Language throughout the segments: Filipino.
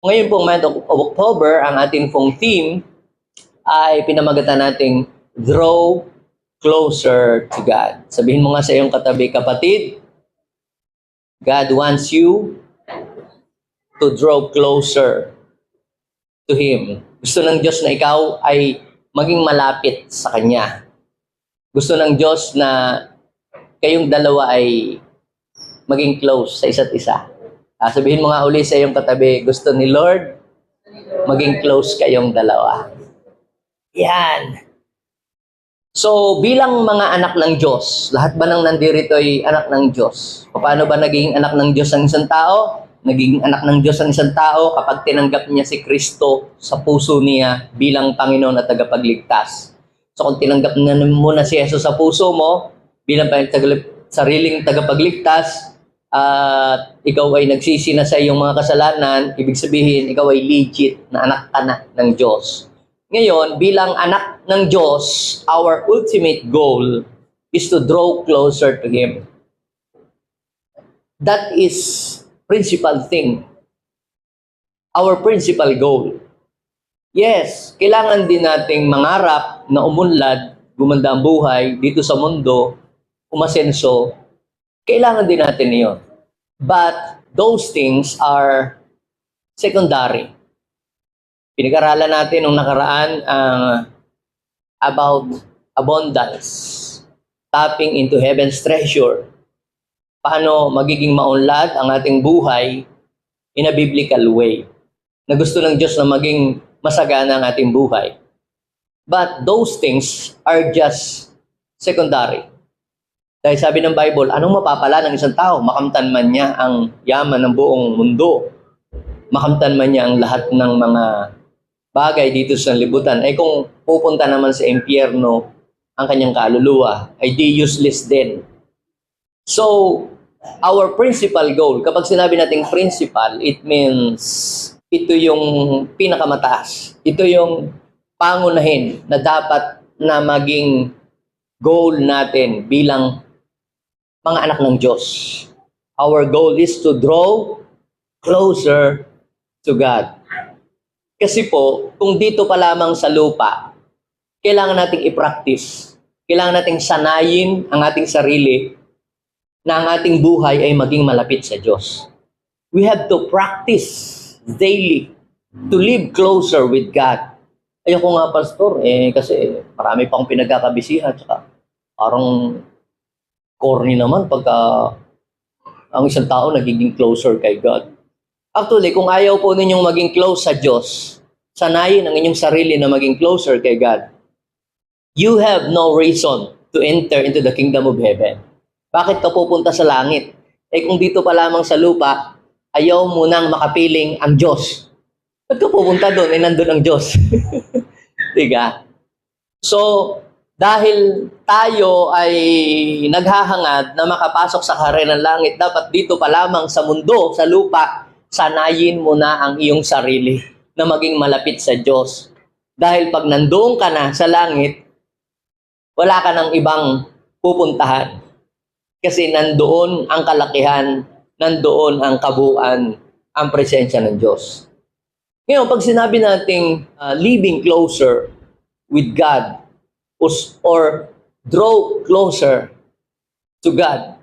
Ngayon pong month of October, ang ating pong theme ay pinamagatan nating Draw Closer to God. Sabihin mo nga sa iyong katabi, kapatid, God wants you to draw closer to Him. Gusto ng Diyos na ikaw ay maging malapit sa Kanya. Gusto ng Diyos na kayong dalawa ay maging close sa isa't isa. Sabihin mo nga uli sa iyong katabi, gusto ni Lord, maging close kayong dalawa. Yan. So, bilang mga anak ng Diyos, lahat ba nang nandirito ay anak ng Diyos? Paano ba naging anak ng Diyos ang isang tao? Naging anak ng Diyos ang isang tao kapag tinanggap niya si Kristo sa puso niya bilang Panginoon at tagapagligtas. So, kung tinanggap mo na si Jesus sa puso mo bilang sariling tagapagligtas, at ikaw ay nagsisi na sa iyong mga kasalanan, ibig sabihin, ikaw ay legit na anak ka na ng Diyos. Ngayon, bilang anak ng Diyos, our ultimate goal is to draw closer to Him. That is principal thing. Our principal goal. Yes, kailangan din nating mangarap na umunlad, gumanda ang buhay dito sa mundo, umasenso. Kailangan din natin iyon. But those things are secondary. Pinag-aralan natin nung nakaraan about abundance, tapping into heaven's treasure. Paano magiging maunlad ang ating buhay in a biblical way. Na gusto ng Diyos na maging masagana ang ating buhay. But those things are just secondary. Dahil sabi ng Bible, anong mapapala ng isang tao? Makamtan man niya ang yaman ng buong mundo. Makamtan man niya ang lahat ng mga bagay dito sa libutan. Ay kung pupunta naman sa impyerno ang kanyang kaluluwa, ay di useless din. So, our principal goal, kapag sinabi nating principal, it means ito yung pinakamataas. Ito yung pangunahin na dapat na maging goal natin bilang mga anak ng Diyos. Our goal is to draw closer to God. Kasi po, kung dito pa lamang sa lupa, kailangan nating i-practice. Kailangan nating sanayin ang ating sarili na ang ating buhay ay maging malapit sa Diyos. We have to practice daily to live closer with God. Ayoko nga, Pastor, kasi marami pang pinagkakabisihan. Tsaka parang corny naman pagka ang isang tao nagiging closer kay God. Actually, kung ayaw po ninyong maging close sa Diyos, sanayin ang inyong sarili na maging closer kay God. You have no reason to enter into the kingdom of heaven. Bakit ka pupunta sa langit? Kung dito pa lamang sa lupa, ayaw mo nang makapiling ang Diyos. Ba't ka pupunta doon? Nandun ang Diyos. Diga? So, dahil tayo ay naghahangad na makapasok sa kaharian ng langit, dapat dito pa lamang sa mundo, sa lupa, sanayin mo na ang iyong sarili na maging malapit sa Diyos. Dahil pag nandoon ka na sa langit, wala ka ng ibang pupuntahan. Kasi nandoon ang kalakihan, nandoon ang kabuuan, ang presensya ng Diyos. Ngayon, pag sinabi nating living closer with God, or draw closer to God.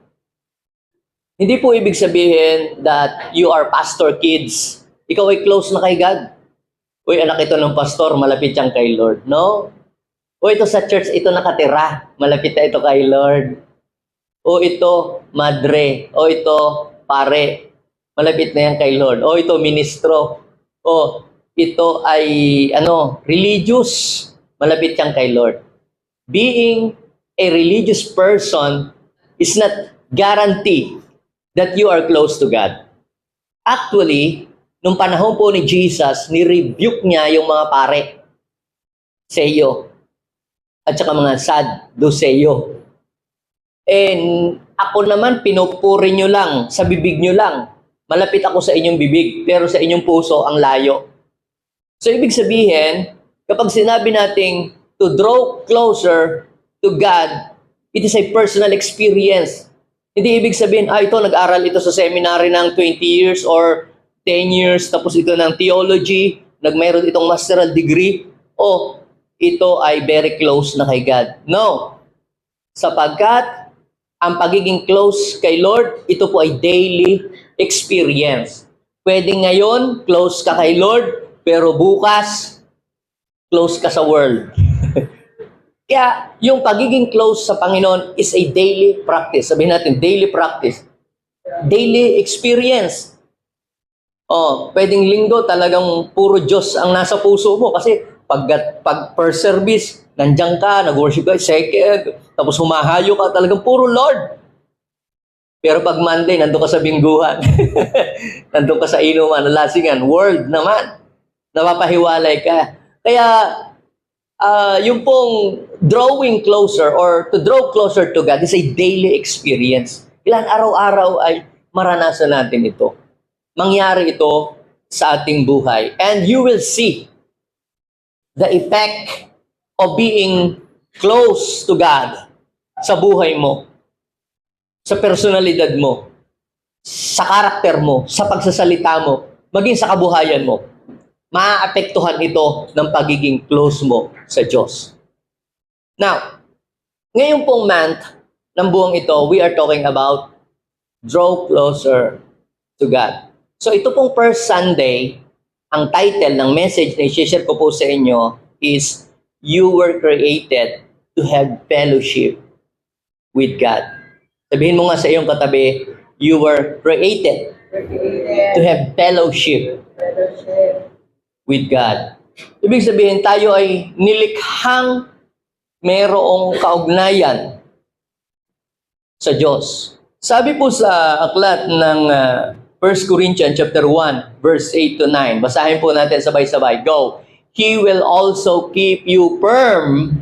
Hindi po ibig sabihin that you are pastor kids. Ikaw ay close na kay God. Uy, anak ito ng pastor, malapit siyang kay Lord. No? O ito sa church, ito nakatira, malapit na ito kay Lord. O ito, madre. O ito, pare. Malapit na yan kay Lord. O ito, ministro. O ito ay, religious. Malapit siyang kay Lord. Being a religious person is not guarantee that you are close to God. Actually, nung panahon po ni Jesus, ni-rebuke niya yung mga pare, seyo, at saka mga sadduceo. And ako naman, pinupuri nyo lang, sa bibig nyo lang. Malapit ako sa inyong bibig, pero sa inyong puso ang layo. So, ibig sabihin, kapag sinabi nating to draw closer to God, it is a personal experience. Hindi ibig sabihin, ito, nag-aral ito sa seminary ng 20 years or 10 years, tapos ito ng theology, mayroon itong masteral degree, o ito ay very close na kay God. No. Sapagkat ang pagiging close kay Lord, ito po ay daily experience. Pwede ngayon, close ka kay Lord, pero bukas, close ka sa world. Kaya, yung pagiging close sa Panginoon is a daily practice. Sabihin natin, daily practice. Daily experience. Pwedeng linggo, talagang puro Diyos ang nasa puso mo. Kasi, pag per service, nandiyan ka, nag-worship ka, second, tapos humahayo ka, talagang puro Lord. Pero pag Monday, nandun ka sa bingguhan. Nandun ka sa inuman, lasingan, world naman. Napapahiwalay ka. Kaya, yung pong drawing closer or to draw closer to God is a daily experience. Ilan araw-araw ay maranasan natin ito. Mangyari ito sa ating buhay. And you will see the effect of being close to God sa buhay mo, sa personalidad mo, sa karakter mo, sa pagsasalita mo, maging sa kabuhayan mo. Maaapektuhan ito ng pagiging close mo sa Diyos. Now, ngayon pong month ng buwang ito, we are talking about draw closer to God. So ito pong first Sunday, ang title ng message na i-share ko po sa inyo is, You were created to have fellowship with God. Sabihin mo nga sa iyong katabi, you were created to have fellowship with God. Ibig sabihin, tayo ay nilikhang mayroong kaugnayan sa Diyos. Sabi po sa aklat ng 1 Corinthians chapter 1, verse 8 to 9. Basahin po natin sabay-sabay. Go! He will also keep you firm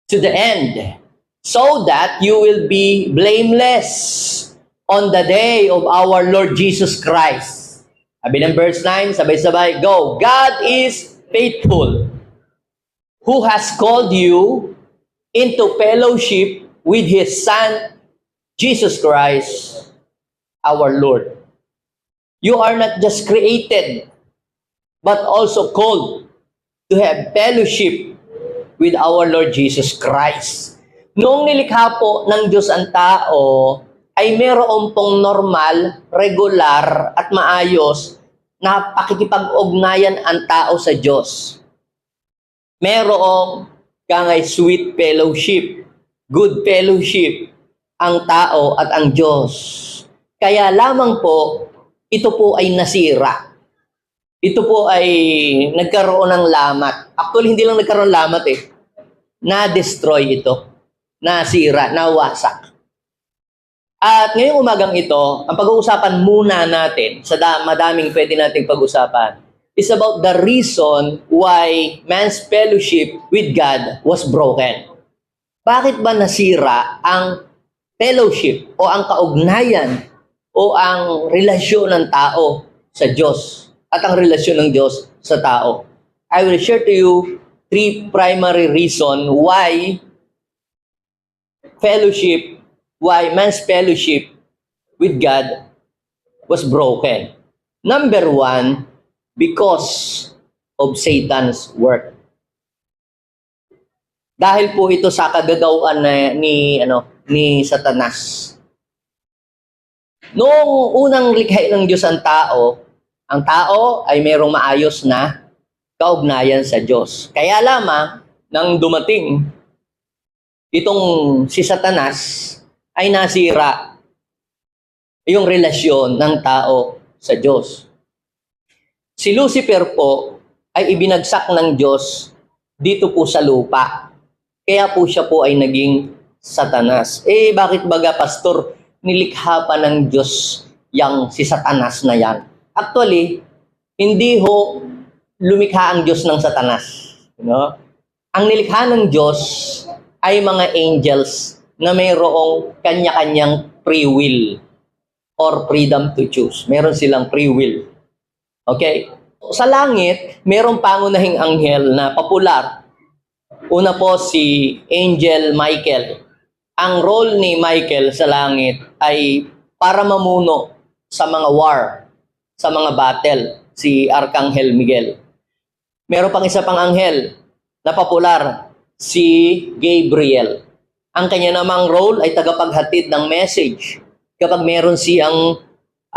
to the end, so that you will be blameless on the day of our Lord Jesus Christ. Sabi ng verse 9, sabay-sabay, go! God is faithful, who has called you into fellowship with His Son, Jesus Christ, our Lord. You are not just created, but also called to have fellowship with our Lord Jesus Christ. Noong nilikha po ng Diyos ang tao, ay meron pong normal, regular, at maayos na pakikipag-ugnayan ang tao sa Diyos. Merong kangay sweet fellowship, good fellowship, ang tao at ang Diyos. Kaya lamang po, ito po ay nasira. Ito po ay nagkaroon ng lamat. Actually, hindi lang nagkaroon ng lamat eh. Na-destroy ito. Nasira, nawasak. At ngayong umagang ito, ang pag-uusapan muna natin, sa madaming pwede nating pag-usapan, is about the reason why man's fellowship with God was broken. Bakit ba nasira ang fellowship o ang kaugnayan o ang relasyon ng tao sa Diyos? At ang relasyon ng Diyos sa tao. I will share to you 3 primary reasons why man's fellowship with God was broken. Number 1, because of Satan's work. Dahil po ito sa kagagawan ni Satanas. Noong unang likhain ng Diyos ang tao ay mayroong maayos na kaugnayan sa Diyos. Kaya lamang, nang dumating itong si Satanas, ay nasira yung relasyon ng tao sa Diyos. Si Lucifer po ay ibinagsak ng Diyos dito po sa lupa. Kaya po siya po ay naging Satanas. Bakit baga, pastor, nilikha pa ng Diyos yang si Satanas na yan? Actually, hindi ho lumikha ang Diyos ng Satanas. Ang nilikha ng Diyos ay mga angels na mayroong kanya-kanyang free will or freedom to choose. Meron silang free will. Okay? Sa langit, mayroong pangunahing anghel na popular. Una po si Angel Michael. Ang role ni Michael sa langit ay para mamuno sa mga war. sa mga battle, si Arkanghel Miguel. Meron pang isa pang anghel na popular, si Gabriel. Ang kanya namang role ay tagapaghatid ng message. Kapag meron siyang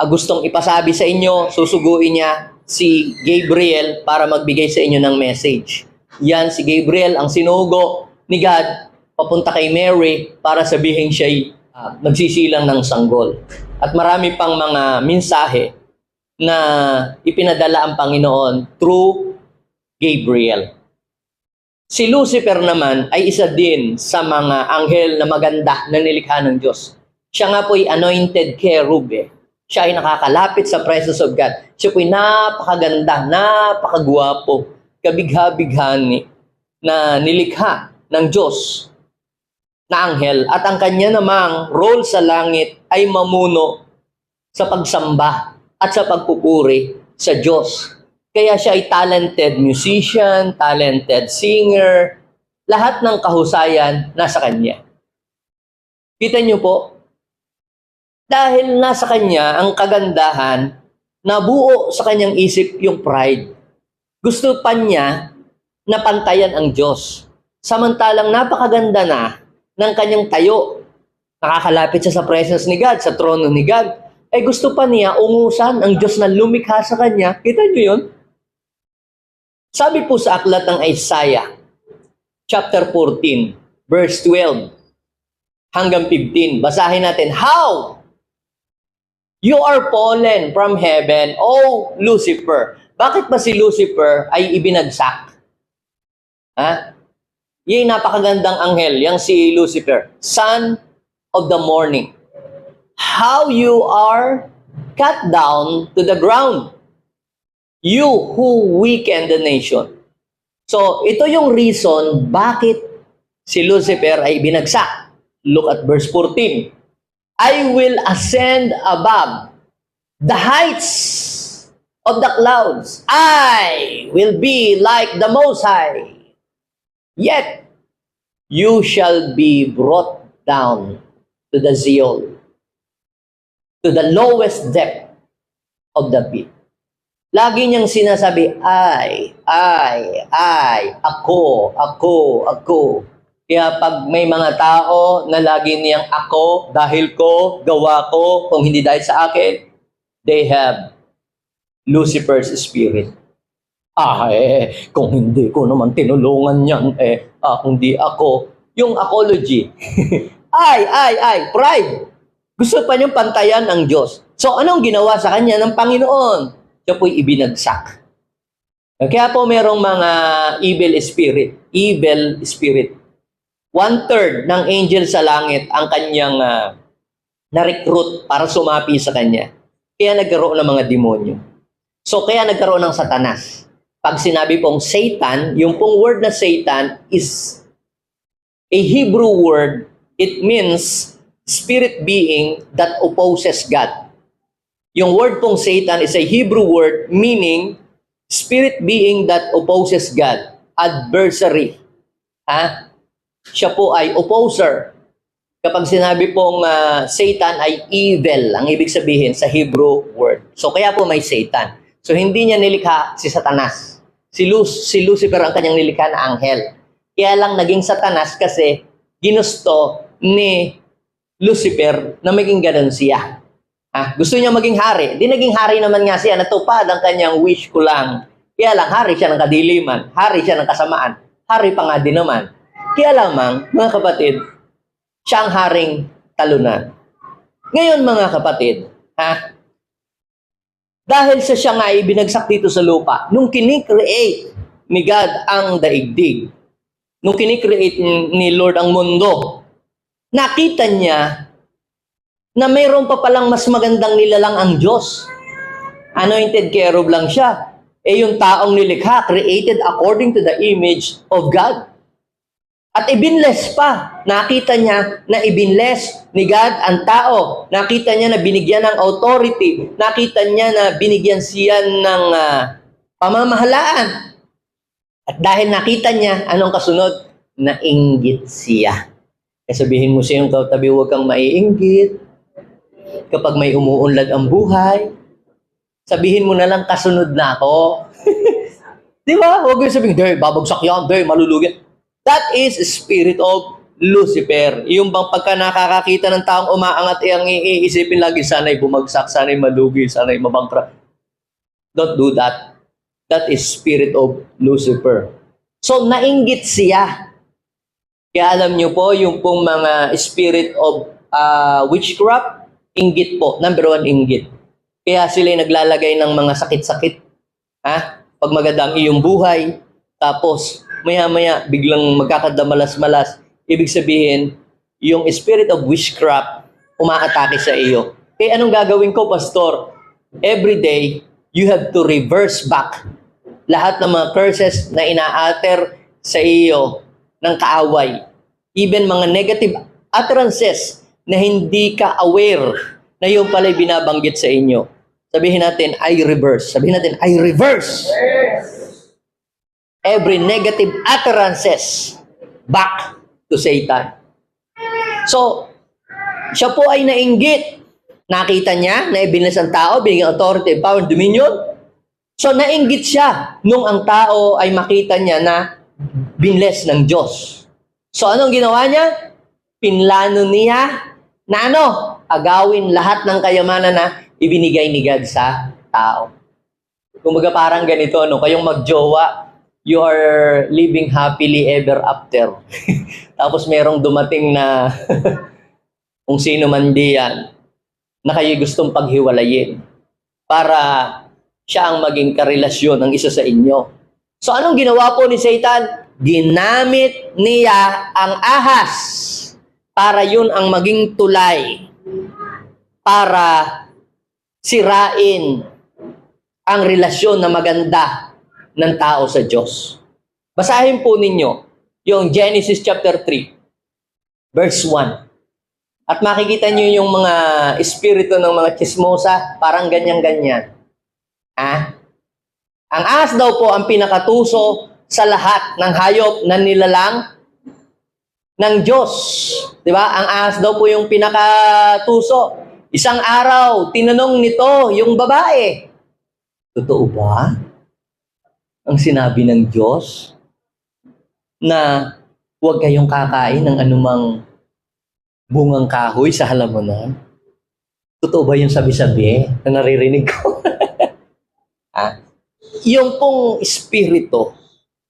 gustong ipasabi sa inyo, susuguin niya si Gabriel para magbigay sa inyo ng message. Yan, si Gabriel ang sinugo ni God papunta kay Mary para sabihin siya'y nagsisilang ng sanggol. At marami pang mga mensahe na ipinadala ang Panginoon through Gabriel. Si Lucifer naman ay isa din sa mga anghel na maganda na nilikha ng Diyos. Siya nga po'y anointed cherub. Siya ay nakakalapit sa presence of God. Siya po'y napakaganda, napakagwapo, kabigha-bighani na nilikha ng Diyos na anghel. At ang kanya namang role sa langit ay mamuno sa pagsamba at sa pagpupuri sa Diyos. Kaya siya ay talented musician, talented singer, lahat ng kahusayan nasa kanya. Kita niyo po, dahil nasa kanya ang kagandahan, nabuo sa kanyang isip yung pride. Gusto pa niya na pantayan ang Diyos. Samantalang napakaganda na ng kanyang tayo. Nakakalapit siya sa presence ni God, sa trono ni God. Ay gusto pa niya ungusan ang Diyos na lumikha sa kanya. Kita niyo yun? Sabi po sa aklat ng Isaiah, chapter 14, verse 12 hanggang 15. Basahin natin, How you are fallen from heaven, O Lucifer. Bakit ba si Lucifer ay ibinagsak? Ha? Yung napakagandang anghel, yang si Lucifer, son of the morning. How you are cut down to the ground, you who weaken the nation. So, ito yung reason bakit si Lucifer ay binagsak. Look at verse 14. I will ascend above the heights of the clouds. I will be like the Most High. Yet, you shall be brought down to the Sheol, to the lowest depth of the pit. Lagi niyang sinasabi, ako. Kaya pag may mga tao na lagi niyang ako, dahil ko, gawa ko, kung hindi dahil sa akin, they have Lucifer's spirit. Kung hindi ko naman tinulungan yan, hindi ako. Yung apology. Pride. Gusto pa niyang pantayan ang Diyos. So, anong ginawa sa kanya ng Panginoon? Siya po'y ibinagsak. Kaya po merong mga evil spirit. 1/3 ng angel sa langit ang kanyang na-recruit para sumapi sa kanya. Kaya nagkaroon ng mga demonyo. So, kaya nagkaroon ng Satanas. Pag sinabi pong Satan, yung pong word na Satan is a Hebrew word. It means spirit being that opposes God. Yung word pong Satan is a Hebrew word meaning spirit being that opposes God. Adversary. Siya po ay opposer. Kapag sinabi pong Satan ay evil, ang ibig sabihin sa Hebrew word. So kaya po may Satan. So hindi niya nilikha si Satanas. Si Lucifer ang kanyang nilikha na anghel. Kaya lang naging Satanas kasi ginusto ni Lucifer na maging ganun siya. Gusto niya maging hari. Di naging hari naman nga siya. Natupad ang kanyang wish ko lang. Kaya lang hari siya ng kadiliman. Hari siya ng kasamaan. Hari pa nga din naman. Kaya lamang, mga kapatid, siya ang haring talunan. Ngayon, mga kapatid, dahil sa siya nga ay binagsak dito sa lupa, nung kinikreate ni God ang daigdig, nung kinikreate ni Lord ang mundo, nakita niya na mayroon pa palang mas magandang nilalang ang Diyos. Anointed cherub lang siya. Yung taong nilikha, created according to the image of God. At ibinless pa. Nakita niya na ibinless ni God ang tao. Nakita niya na binigyan ng authority. Nakita niya na binigyan siya ng pamamahalaan. At dahil nakita niya, anong kasunod? Nainggit siya. Kaya sabihin mo sa iyong katabi, huwag kang maiinggit. Kapag may umuunlad ang buhay, sabihin mo na lang, kasunod na ako. Di ba? Huwag yung sabihin, "Dey, babagsak yan, dey, malulugi." That is spirit of Lucifer. Yung bang pagka nakakakita ng taong umaangat, ang iisipin lagi, sana'y bumagsak, sana'y malugi, sana'y mabangkra. Don't do that. That is spirit of Lucifer. So, nainggit siya. Kaya alam niyo po, yung pong mga spirit of witchcraft, inggit po. Number one, inggit. Kaya sila naglalagay ng mga sakit-sakit. Pag maganda ang iyong buhay, tapos maya-maya biglang magkakadamalas-malas. Ibig sabihin, yung spirit of witchcraft umaatake sa iyo. Kaya anong gagawin ko, Pastor? Every day, you have to reverse back lahat ng mga curses na inaater sa iyo ng kaaway. Even mga negative utterances na hindi ka aware na yung pala'y binabanggit sa inyo. Sabihin natin, I reverse. Sabihin natin, I reverse. Every negative utterances back to Satan. So, siya po ay nainggit. Nakita niya na ibinlas ang tao, binigyan authority, power, dominion. So, nainggit siya nung ang tao ay makita niya na binless ng Diyos. So, anong ginawa niya? Pinlano niya na agawin lahat ng kayamanan na ibinigay ni God sa tao. Kumbaga parang ganito, kayong magjowa, you are living happily ever after. Tapos merong dumating na kung sino man diyan na kayo gustong paghiwalayin para siya ang maging karelasyon ng isa sa inyo. So anong ginawa po ni Satan? Ginamit niya ang ahas para yun ang maging tulay para sirain ang relasyon na maganda ng tao sa Diyos. Basahin po ninyo yung Genesis chapter 3, verse 1. At makikita nyo yung mga espiritu ng mga chismosa, parang ganyan-ganyan. Ang ahas daw po ang pinakatuso sa lahat ng hayop na nilalang ng Diyos. Diba? Ang ahas daw po yung pinakatuso. Isang araw, tinanong nito yung babae, totoo ba ang sinabi ng Diyos na huwag kayong kakain ng anumang bungang kahoy sa halamunan? Totoo ba yung sabi-sabi na naririnig ko? Yung pong espiritu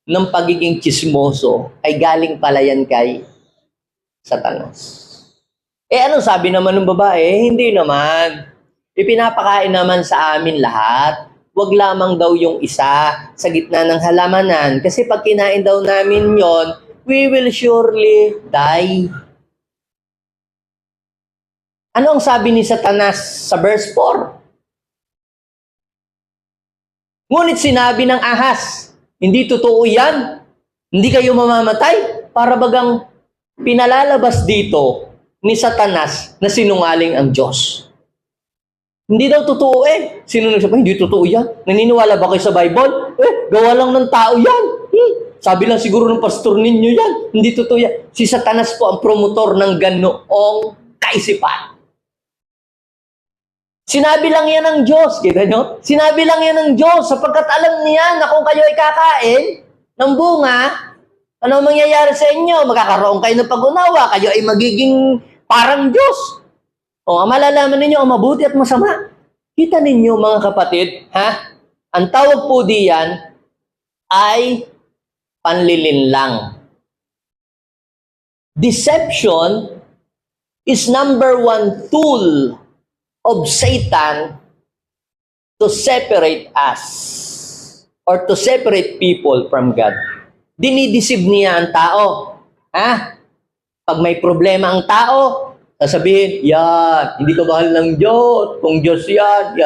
ng pagiging chismoso ay galing pala yan kay Satanas. Anong sabi naman ng babae? Hindi naman. Ipinapakain naman sa amin lahat. Huwag lamang daw yung isa sa gitna ng halamanan. Kasi pag kinain daw namin yon, we will surely die. Ano ang sabi ni Satanas sa verse 4? Ngunit sinabi ng ahas, hindi totoo yan. Hindi kayo mamamatay. Para bagang pinalalabas dito ni Satanas na sinungaling ang Diyos. Hindi daw totoo Sino nagsabi? Hindi totoo yan. Naniniwala ba kayo sa Bible? Gawa lang ng tao yan. Sabi lang siguro ng pastor ninyo yan. Hindi totoo yan. Si Satanas po ang promotor ng ganoong kaisipan. Sinabi lang yan ng Diyos. Kita nyo? Sinabi lang yan ng Diyos sapagkat alam niya na kung kayo ay kakain ng bunga, ano mangyayari sa inyo? Magkakaroon kayo ng pag-unawa. Kayo ay magiging parang Diyos. Malalaman ninyo ang mabuti at masama. Kita ninyo mga kapatid, ang tawag po diyan ay panlilinlang. Deception is number one tool of Satan to separate us or to separate people from God. Dinideceive niya ang tao. Pag may problema ang tao, sasabihin, yan, hindi ka mahal ng Diyos. Kung Diyos yan,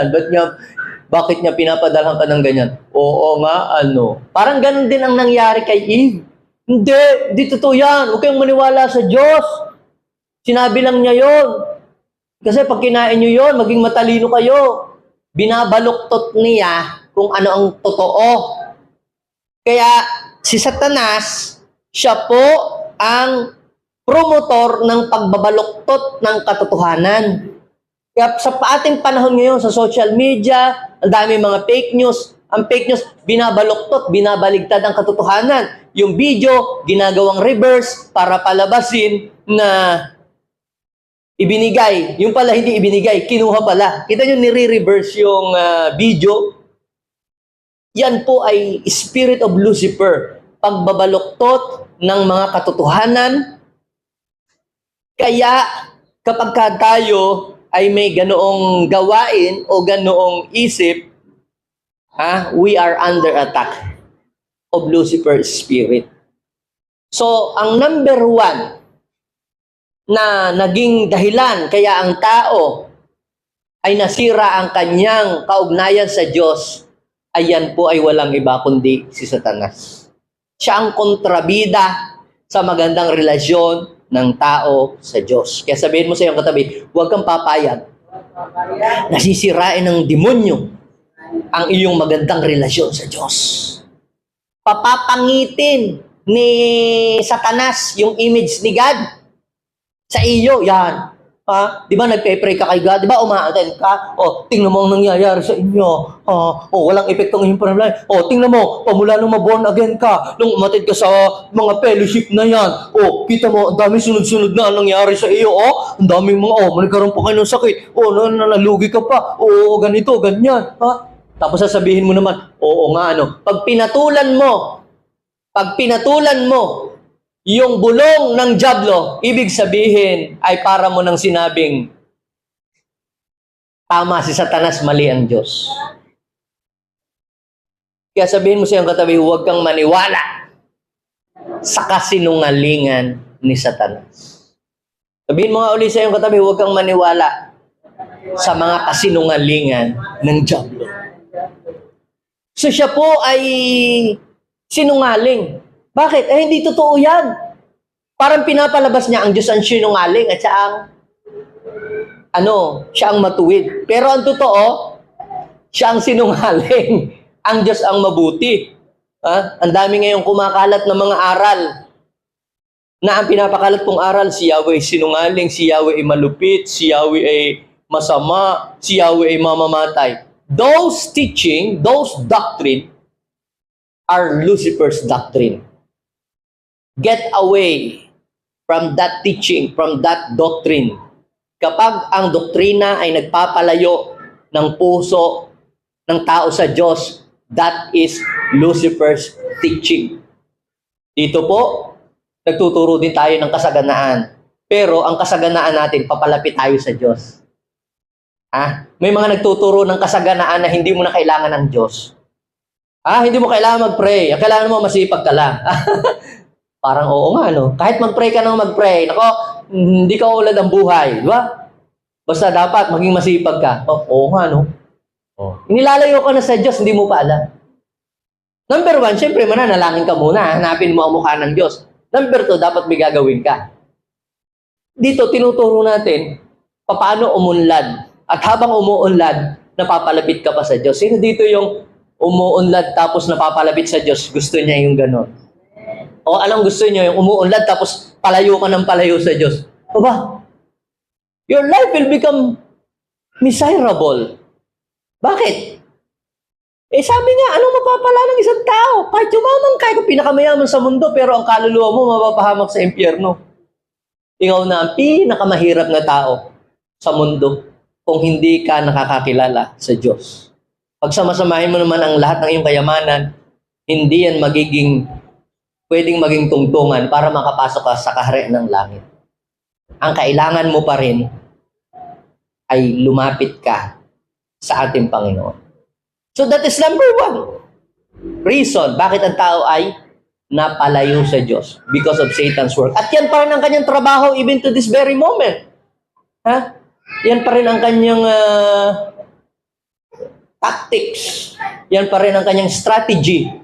bakit niya pinapadalhan ka ng ganyan? Oo nga, Parang ganun din ang nangyari kay Eve. Hindi totoo yan. Huwag kayong maniwala sa Diyos. Sinabi lang niya yon. Kasi pag kinain nyo yon, maging matalino kayo. Binabaluktot niya kung ano ang totoo. Kaya si Satanas, siya po ang promotor ng pagbabaluktot ng katotohanan. Kaya sa ating panahon ngayon, sa social media, ang dami mga fake news. Ang fake news, binabaluktot, binabaligtad ang katotohanan. Yung video, ginagawang reverse para palabasin na ibinigay. Yung pala hindi ibinigay, kinuha pala. Kita nyo, nire-reverse yung video. Yan po ay spirit of Lucifer. Pagbabaluktot ng mga katotohanan. Kaya kapag tayo ay may ganoong gawain o ganoong isip, we are under attack of Lucifer's spirit. So, ang number one na naging dahilan kaya ang tao ay nasira ang kanyang kaugnayan sa Diyos, ayan po ay walang iba kundi si Satanas. Siya ang kontrabida sa magandang relasyon ng tao sa Diyos. Kaya sabihin mo sa iyong katabi, huwag kang papayag. Nasisirain ng demonyo ang iyong magandang relasyon sa Diyos. Papapangitin ni Satanas yung image ni God sa iyo. Yan. Di ba nagpe-pray ka kay God? Di ba umaaten ka? Tingnan mo ang nangyayari sa inyo. Walang epektong iyong panalangin. Tingnan mo, pamula nung maborn again ka, nung umatid ka sa mga fellowship na yan. Kita mo, ang daming sunod-sunod na nangyari sa iyo. Ang daming mga, nagkaroon pa kayo ng sakit. Nalugi ka pa. Ganito, ganyan. Tapos sasabihin mo naman, pag pinatulan mo yung bulong ng dyablo, ibig sabihin ay para mo nang sinabing, tama si Satanas, mali ang Diyos. Kaya sabihin mo sa iyong katabi, huwag kang maniwala sa kasinungalingan ni Satanas. Sabihin mo nga uli sa iyong katabi, huwag kang maniwala sa mga kasinungalingan ng dyablo. So siya po ay sinungaling. Bakit? Hindi totoo yan. Parang pinapalabas niya ang Diyos ang sinungaling at siya ang matuwid. Pero ang totoo, siya ang sinungaling. Ang Diyos ang mabuti. Ang dami ngayong kumakalat ng mga aral na ang pinapakalat pong aral, si Yahweh sinungaling, si Yahweh ay malupit, si Yahweh ay masama, si Yahweh ay mamamatay. Those teaching, those doctrine are Lucifer's doctrine. Get away from that teaching, from that doctrine. Kapag ang doktrina ay nagpapalayo ng puso ng tao sa Diyos, that is Lucifer's teaching. Dito po, nagtuturo din tayo ng kasaganaan. Pero ang kasaganaan natin, papalapit tayo sa Diyos. May mga nagtuturo ng kasaganaan na hindi mo na kailangan ng Diyos. Hindi mo kailangan mag-pray. Ang kailangan mo, masipag ka lang. Parang oo nga, Kahit mag-pray ka nang mag-pray, hindi ka ulad ang buhay, di ba? Basta dapat maging masipag ka. Oo nga, Inilalayo ka na sa Diyos, hindi mo pa alam. Number one, syempre, mananalangin ka muna. Hanapin mo ang mukha ng Diyos. Number two, dapat may gagawin ka. Dito, tinuturo natin, paano umunlad. At habang umuunlad, napapalapit ka pa sa Diyos. Sino dito yung umuunlad tapos napapalapit sa Diyos? Gusto niya yung ganon. Anong gusto niyo? Yung umuunlad tapos palayo ka ng palayo sa Diyos. Your life will become miserable. Bakit? Sabi nga, anong mapapala ng isang tao? Kahit yumaman ka, kung pinakamayaman sa mundo, pero ang kaluluwa mo mapapahamak sa impyerno. Ikaw na ang pinakamahirap na tao sa mundo kung hindi ka nakakakilala sa Diyos. Pag samasamahin mo naman ang lahat ng iyong kayamanan, hindi yan pwedeng maging tungtungan para makapasok ka sa kaharian ng langit. Ang kailangan mo pa rin ay lumapit ka sa ating Panginoon. So that is number one reason bakit ang tao ay napalayo sa Diyos because of Satan's work. At yan pa rin ang kanyang trabaho even to this very moment. Yan pa rin ang kanyang tactics. Yan pa rin ang kanyang strategy.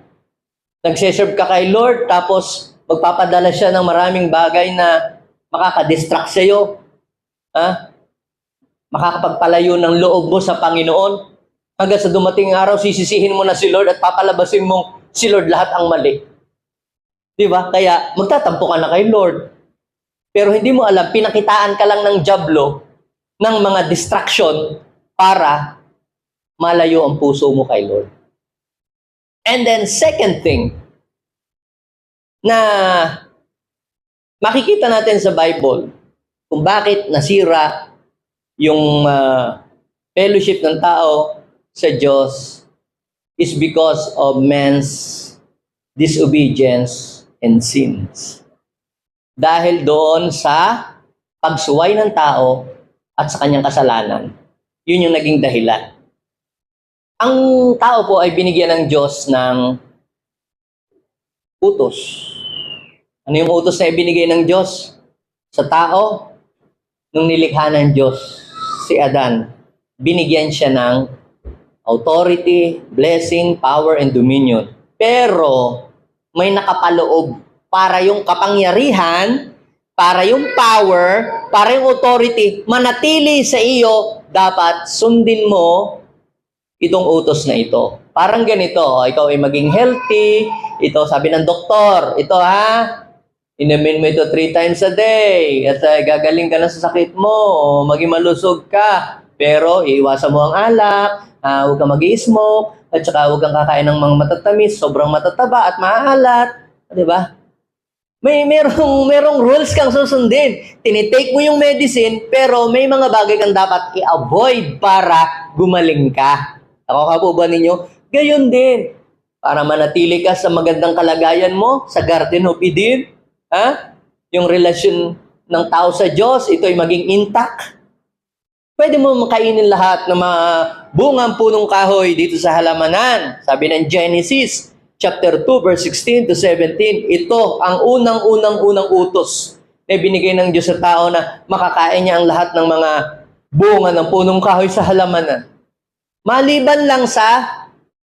Nagseserve ka kay Lord, tapos magpapadala siya ng maraming bagay na makakadistract sa'yo. Makakapagpalayo ng loob mo sa Panginoon. Hanggang sa dumating araw, sisisihin mo na si Lord at papalabasin mo si Lord lahat ang mali. Di ba? Kaya magtatampo ka na kay Lord. Pero hindi mo alam, pinakitaan ka lang ng dyablo ng mga distraction para malayo ang puso mo kay Lord. And then second thing na makikita natin sa Bible kung bakit nasira yung fellowship ng tao sa Diyos is because of man's disobedience and sins. Dahil doon sa pagsuway ng tao at sa kanyang kasalanan. Yun yung naging dahilan. Ang tao po ay binigyan ng Diyos ng utos. Ano yung utos na ibinigay ng Diyos sa tao? Nung nilikha ng Diyos si Adan, binigyan siya ng authority, blessing, power, and dominion. Pero may nakapaloob para yung kapangyarihan, para yung power, para yung authority, manatili sa iyo, dapat sundin mo itong utos na ito. Parang ganito, ikaw ay maging healthy, ito sabi ng doktor, ito inumin mo ito 3 times a day, at gagaling ka na sa sakit mo, maging malusog ka, pero iiwasan mo ang alak, huwag kang mag-i-smoke, at saka huwag kang kakain ng mga matatamis, sobrang matataba at maalat, di ba? Merong rules kang susundin. Tinitake mo yung medicine, pero may mga bagay kang dapat i-avoid para gumaling ka. Ako ka po ba ninyo? Gayon din. Para manatili ka sa magandang kalagayan mo, sa Garden of Eden, yung relasyon ng tao sa Diyos, ito ay maging intact. Pwede mo makainin lahat ng mga bungang punong kahoy dito sa halamanan. Sabi ng Genesis, chapter 2, verse 16 to 17, ito ang unang utos na binigay ng Diyos sa tao na makakain niya ang lahat ng mga bunga ng punong kahoy sa halamanan. Maliban lang sa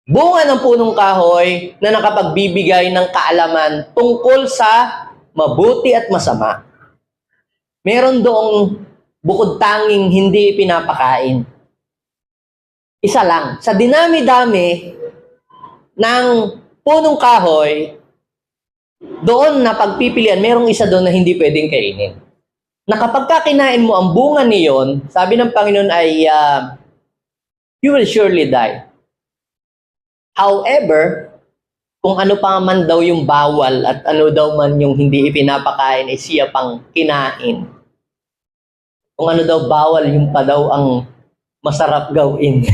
bunga ng punong kahoy na nakapagbibigay ng kaalaman tungkol sa mabuti at masama. Meron doong bukod tanging hindi pinapakain. Isa lang. Sa dinami-dami ng punong kahoy, doon na pagpipilian, merong isa doon na hindi pwedeng kainin. Na kapag kinain mo ang bunga niyon, sabi ng Panginoon ay, you will surely die. However, kung ano pa man daw yung bawal at ano daw man yung hindi ipinapakain, ay siya pang kinain. Kung ano daw bawal, yung pa daw ang masarap gawin.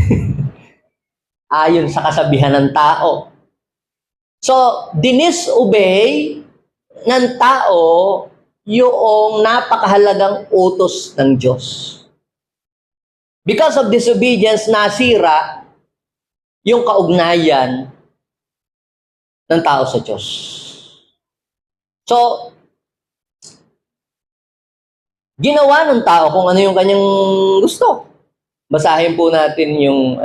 Ayon sa kasabihan ng tao. So, dinisobey ng tao yung napakahalagang utos ng Diyos. Because of disobedience, nasira yung kaugnayan ng tao sa Diyos. So, ginawa ng tao kung ano yung kanyang gusto. Basahin po natin yung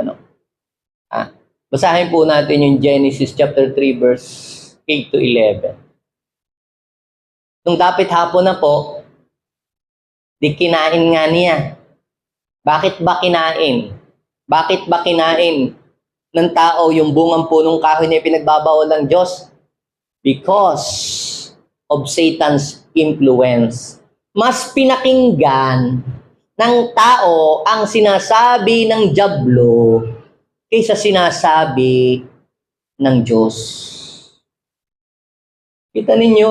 basahin po natin yung Genesis chapter 3 verse 8 to 11. Nung dapit hapon na po, di kinain nga niya. Bakit ba kinain? Bakit ba kinain ng tao yung bungang punong kahoy na pinagbabawal ng Diyos? Because of Satan's influence. Mas pinakinggan ng tao ang sinasabi ng dyablo kaysa sinasabi ng Diyos. Kita ninyo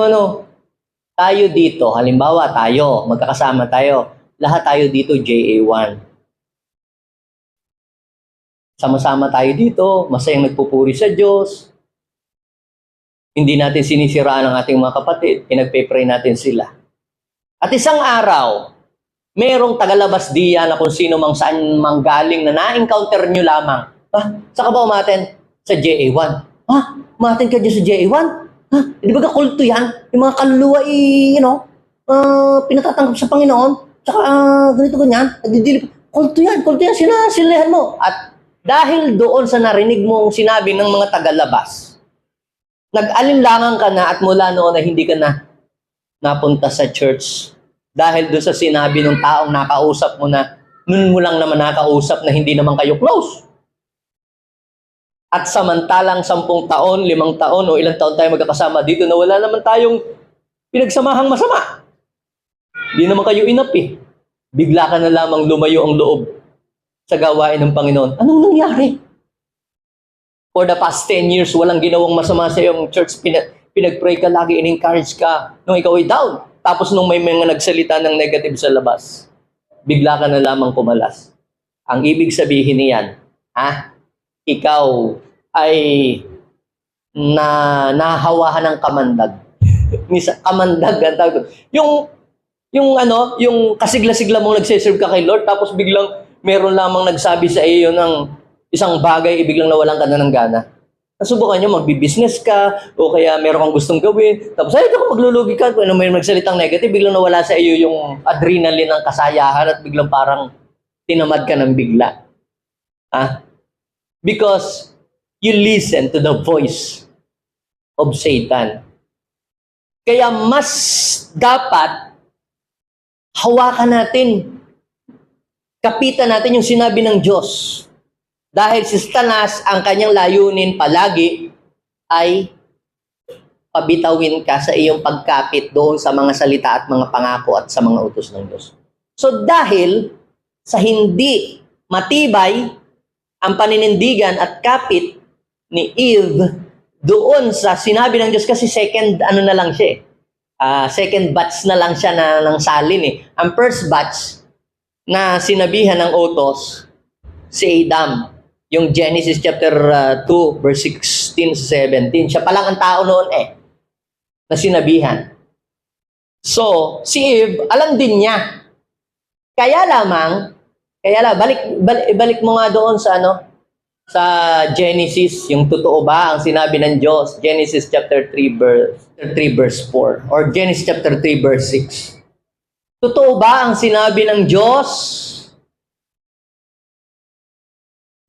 tayo dito, halimbawa tayo, magkakasama tayo, lahat tayo dito JA1. Sama-sama tayo dito, masayang nagpupuri sa Diyos. Hindi natin sinisiraan ang ating mga kapatid, pinagpe-pray natin sila. At isang araw, merong tagalabas diyan na kung sino mang saan mang galing na na-encounter nyo lamang. Saka ba umaten? Sa JA1. Umaten ka dyan sa JA1? Di ba kakulto yan? Yung mga kaluluwa pinatatanggap sa Panginoon. Saka ganito ganyan. Kulto yan, sinasilehan mo. At dahil doon sa narinig mong sinabi ng mga tagalabas, nag-alinlangan ka na at mula noon na hindi ka na napunta sa church. Dahil doon sa sinabi ng taong nakausap mo na nun mo lang naman nakausap na hindi naman kayo close. At samantalang 10 taon, 5 taon, o ilang taon tayo magkakasama dito na wala naman tayong pinagsamahang masama. Hindi naman kayo inapi. bigla ka na lamang lumayo ang loob sa gawain ng Panginoon. Anong nangyari? For the past 10 years, walang ginawang masama sa iyong church. Pinag-pray ka lagi, in-encourage ka. Nung ikaw ay down. Tapos nung may mga nagsalita ng negative sa labas, bigla ka na lamang kumalas. Ang ibig sabihin niyan, ikaw ay nahawahan ng kamandag. Kamandag, ang tawag doon. Yung kasigla-sigla mong nagsiserve ka kay Lord, tapos biglang meron lamang nagsabi sa iyo ng isang bagay, biglang nawalan ka na ng gana. Nasubukan nyo, magbi-business ka, o kaya meron kang gustong gawin, tapos ay, ito maglulugi ka, kung may magsalitang negative, biglang nawala sa iyo yung adrenaline ng kasayahan at biglang parang tinamad ka ng bigla. Because you listen to the voice of Satan. Kaya mas dapat hawakan natin, kapitan natin yung sinabi ng Diyos. Dahil si Satanas, ang kanyang layunin palagi ay pabitawin ka sa iyong pagkapit doon sa mga salita at mga pangako at sa mga utos ng Diyos. So dahil sa hindi matibay ang paninindigan at kapit ni Eve doon sa sinabi ng Diyos, kasi second batch na lang siya ng salin . Ang first batch na sinabihan ng utos, si Adam, yung Genesis chapter 2, verse 16 to 17. Siya pa lang ang tao noon na sinabihan. So, si Eve, alam din niya. Kaya balik mo nga doon sa Genesis, yung totoo ba ang sinabi ng Diyos? Genesis chapter 3 verse 4 or Genesis chapter 3 verse 6. Totoo ba ang sinabi ng Diyos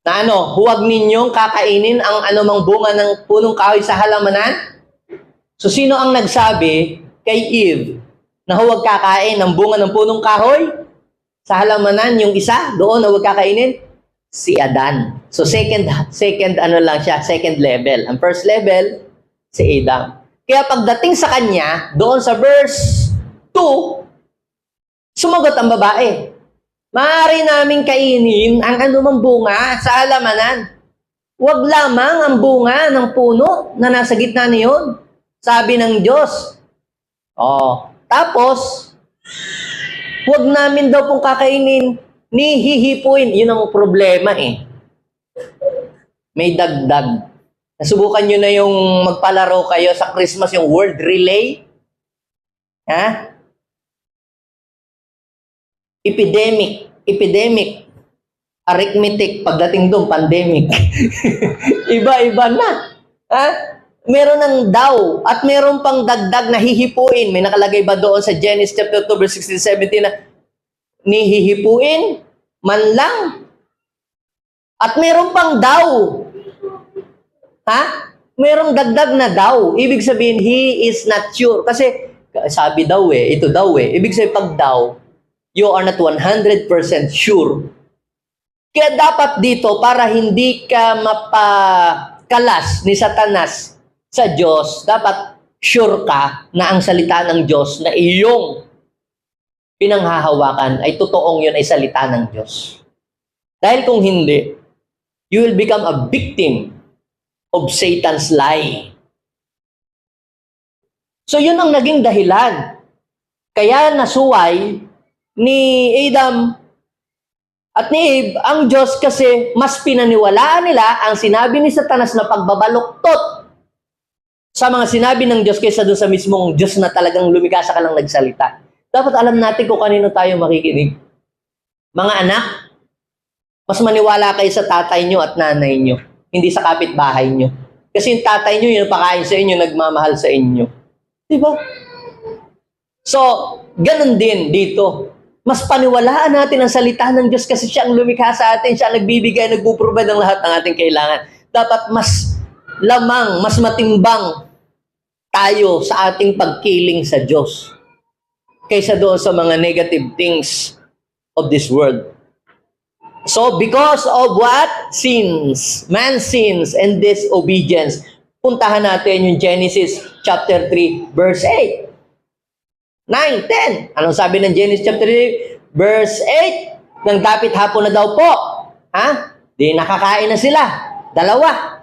na huwag ninyong kakainin ang anumang bunga ng punong kahoy sa halamanan? So, sino ang nagsabi kay Eve na huwag kakain ng bunga ng punong kahoy sa halamanan? Yung isa, doon na huwag kakainin? Si Adan. So, second level. Ang first level, si Adam. Kaya pagdating sa kanya, doon sa verse 2, sumagot ang babae. Maaari namin kainin ang anumang bunga sa halamanan. Huwag lamang ang bunga ng puno na nasa gitna niyon. Sabi ng Diyos. Tapos, huwag namin daw pong kakainin ni hihipuin. Yun ang problema May dagdag. Nasubukan nyo na yung magpalaro kayo sa Christmas, yung word relay? Epidemic, arithmetic, pagdating doon, pandemic. Iba-iba na. Meron ng daw, at meron pang dagdag na hihipuin. May nakalagay ba doon sa Genesis chapter 2, verse 16-17 na nihihipuin man lang? At meron pang daw. Merong dagdag na daw. Ibig sabihin, he is not sure. Kasi, sabi daw ito daw Ibig sabihin, pag daw, you are not 100% sure. Kaya dapat dito, para hindi ka mapakalas ni Satanas sa Diyos, dapat sure ka na ang salita ng Diyos na iyong pinanghahawakan ay totoong yun ay salita ng Diyos. Dahil kung hindi, you will become a victim of Satan's lie. So yun ang naging dahilan. Kaya nasuway ni Adam at ni Eve ang Diyos, kasi mas pinaniwalaan nila ang sinabi ni Satanas na pagbabaluktot sa mga sinabi ng Diyos kaysa doon sa mismong Diyos na talagang lumikha sa kalang nagsalita. Dapat alam natin kung kanino tayo makikinig. Mga anak, mas maniwala kayo sa tatay nyo at nanay nyo, hindi sa kapitbahay nyo. Kasi yung tatay nyo, yung pakain sa inyo, nagmamahal sa inyo. Diba? So, ganun din dito. Mas paniwalaan natin ang salita ng Diyos kasi siya ang lumikha sa atin, siya ang nagbibigay, nagpuprovide ng lahat ng ating kailangan. Dapat mas lamang, mas matimbang tayo sa ating pagkiling sa Diyos kaysa doon sa mga negative things of this world. So, because of what? Sins. Man sins and disobedience. Puntahan natin yung Genesis chapter 3, verse 8. 9, 10. Anong sabi ng Genesis chapter 3, Verse 8, nang dapit hapon na daw po, di nakakain na sila, dalawa.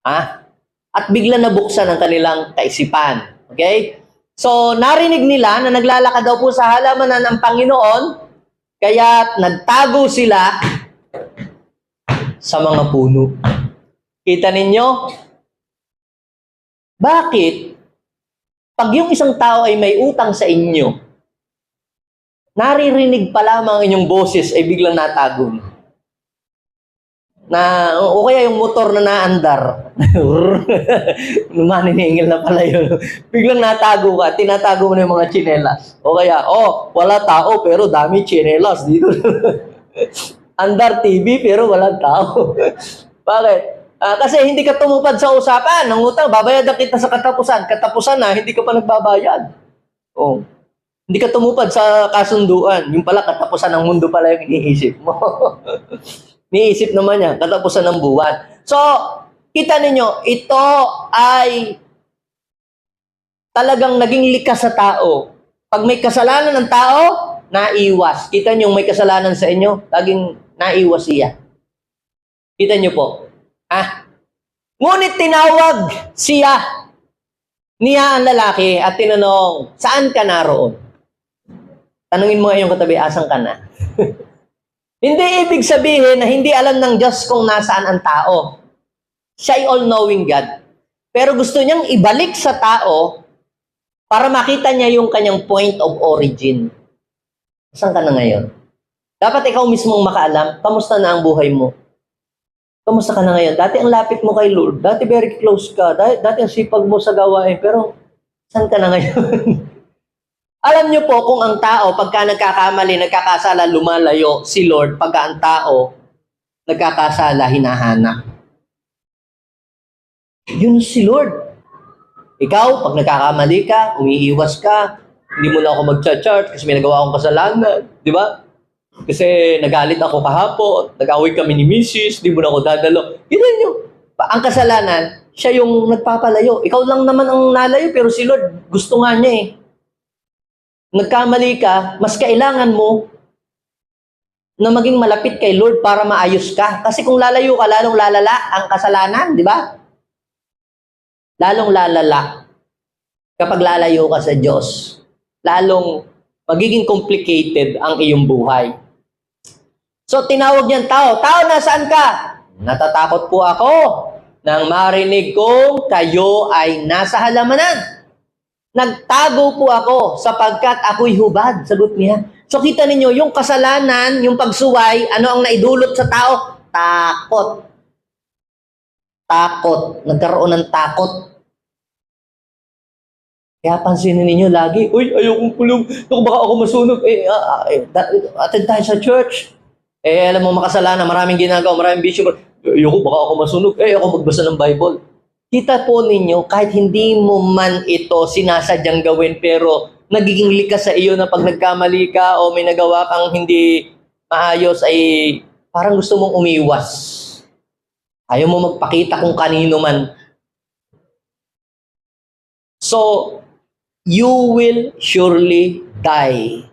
At bigla nabuksan ang kanilang kaisipan. Okay? So, narinig nila na naglalakad daw po sa halamanan ng Panginoon, kaya nagtago sila sa mga puno. Kita ninyo? Bakit? Pag yung isang tao ay may utang sa inyo, naririnig pa lamang ang inyong boses ay biglang natago na, o kaya yung motor na naandar. Maniningil na pala yun. Biglang natago ka, tinatago mo na yung mga tsinelas. O kaya, wala tao pero dami tsinelas dito. Andar TV pero walang tao. Bakit? Kasi hindi ka tumupad sa usapan ng utang, babayadan kita sa katapusan. Katapusan na, hindi ka pa nagbabayad. Hindi ka tumupad sa kasunduan. Yung pala, katapusan ng mundo pala yung iniisip mo. Iniisip naman niya, katapusan ng buwan. So, kita ninyo, ito ay talagang naging likas sa tao. Pag may kasalanan ng tao, naiwas. Kita niyo, may kasalanan sa inyo, laging naiwas siya. Kita niyo po. Ngunit tinawag niya ang lalaki at tinanong, saan ka naroon? Tanungin mo ngayong katabi, asan ka na? Hindi ibig sabihin na hindi alam ng Diyos kung nasaan ang tao. Siya ay all-knowing God. Pero gusto niyang ibalik sa tao para makita niya yung kanyang point of origin. Saan ka na ngayon? Dapat ikaw mismong makaalam, kamusta na ang buhay mo? Kamusta ka na ngayon? Dati ang lapit mo kay Lord. Dati very close ka. Dati ang sipag mo sa gawain. Pero, saan ka na ngayon? Alam niyo po kung ang tao, pagka nagkakamali, nagkakasala, lumalayo si Lord. Pagka ang tao, nagkakasala, hinahanap. Yun si Lord. Ikaw, pag nagkakamali ka, umiiwas ka, hindi mo na ako mag-charge kasi may nagawa akong kasalanan. Di ba? Kasi nagalit ako kahapon, nag-away kami ni Mrs., di mo na ako dadalo. Yun yun. Ang kasalanan, siya yung nagpapalayo. Ikaw lang naman ang nalayo, pero si Lord, gusto nga niya eh. Nagkamali ka, mas kailangan mo na maging malapit kay Lord para maayos ka. Kasi kung lalayo ka, lalong lalala ang kasalanan, di ba? Lalong lalala. Kapag lalayo ka sa Diyos, lalong magiging complicated ang iyong buhay. So, tinawag niyang tao, nasaan ka? Natatakot po ako nang marinig kong kayo ay nasa halamanan. Nagtago po ako sapagkat ako'y hubad, sagot niya. So, kita ninyo, yung kasalanan, yung pagsuway, ano ang naidulot sa tao? Takot. Takot. Nagkaroon ng takot. Kaya pansinin ninyo lagi, ayokong kulong. Naku, baka ako masunog. Attend tayo sa church. Alam mo, makasalanan, maraming ginagawa, maraming bisyo. Ayoko, baka ako masunog. Ako magbasa ng Bible. Kita po ninyo, kahit hindi mo man ito sinasadyang gawin, pero nagiging likas sa iyo na pag nagkamali ka o may nagawa kang hindi maayos, ay parang gusto mong umiwas. Ayaw mo magpakita kung kanino man. So, you will surely die.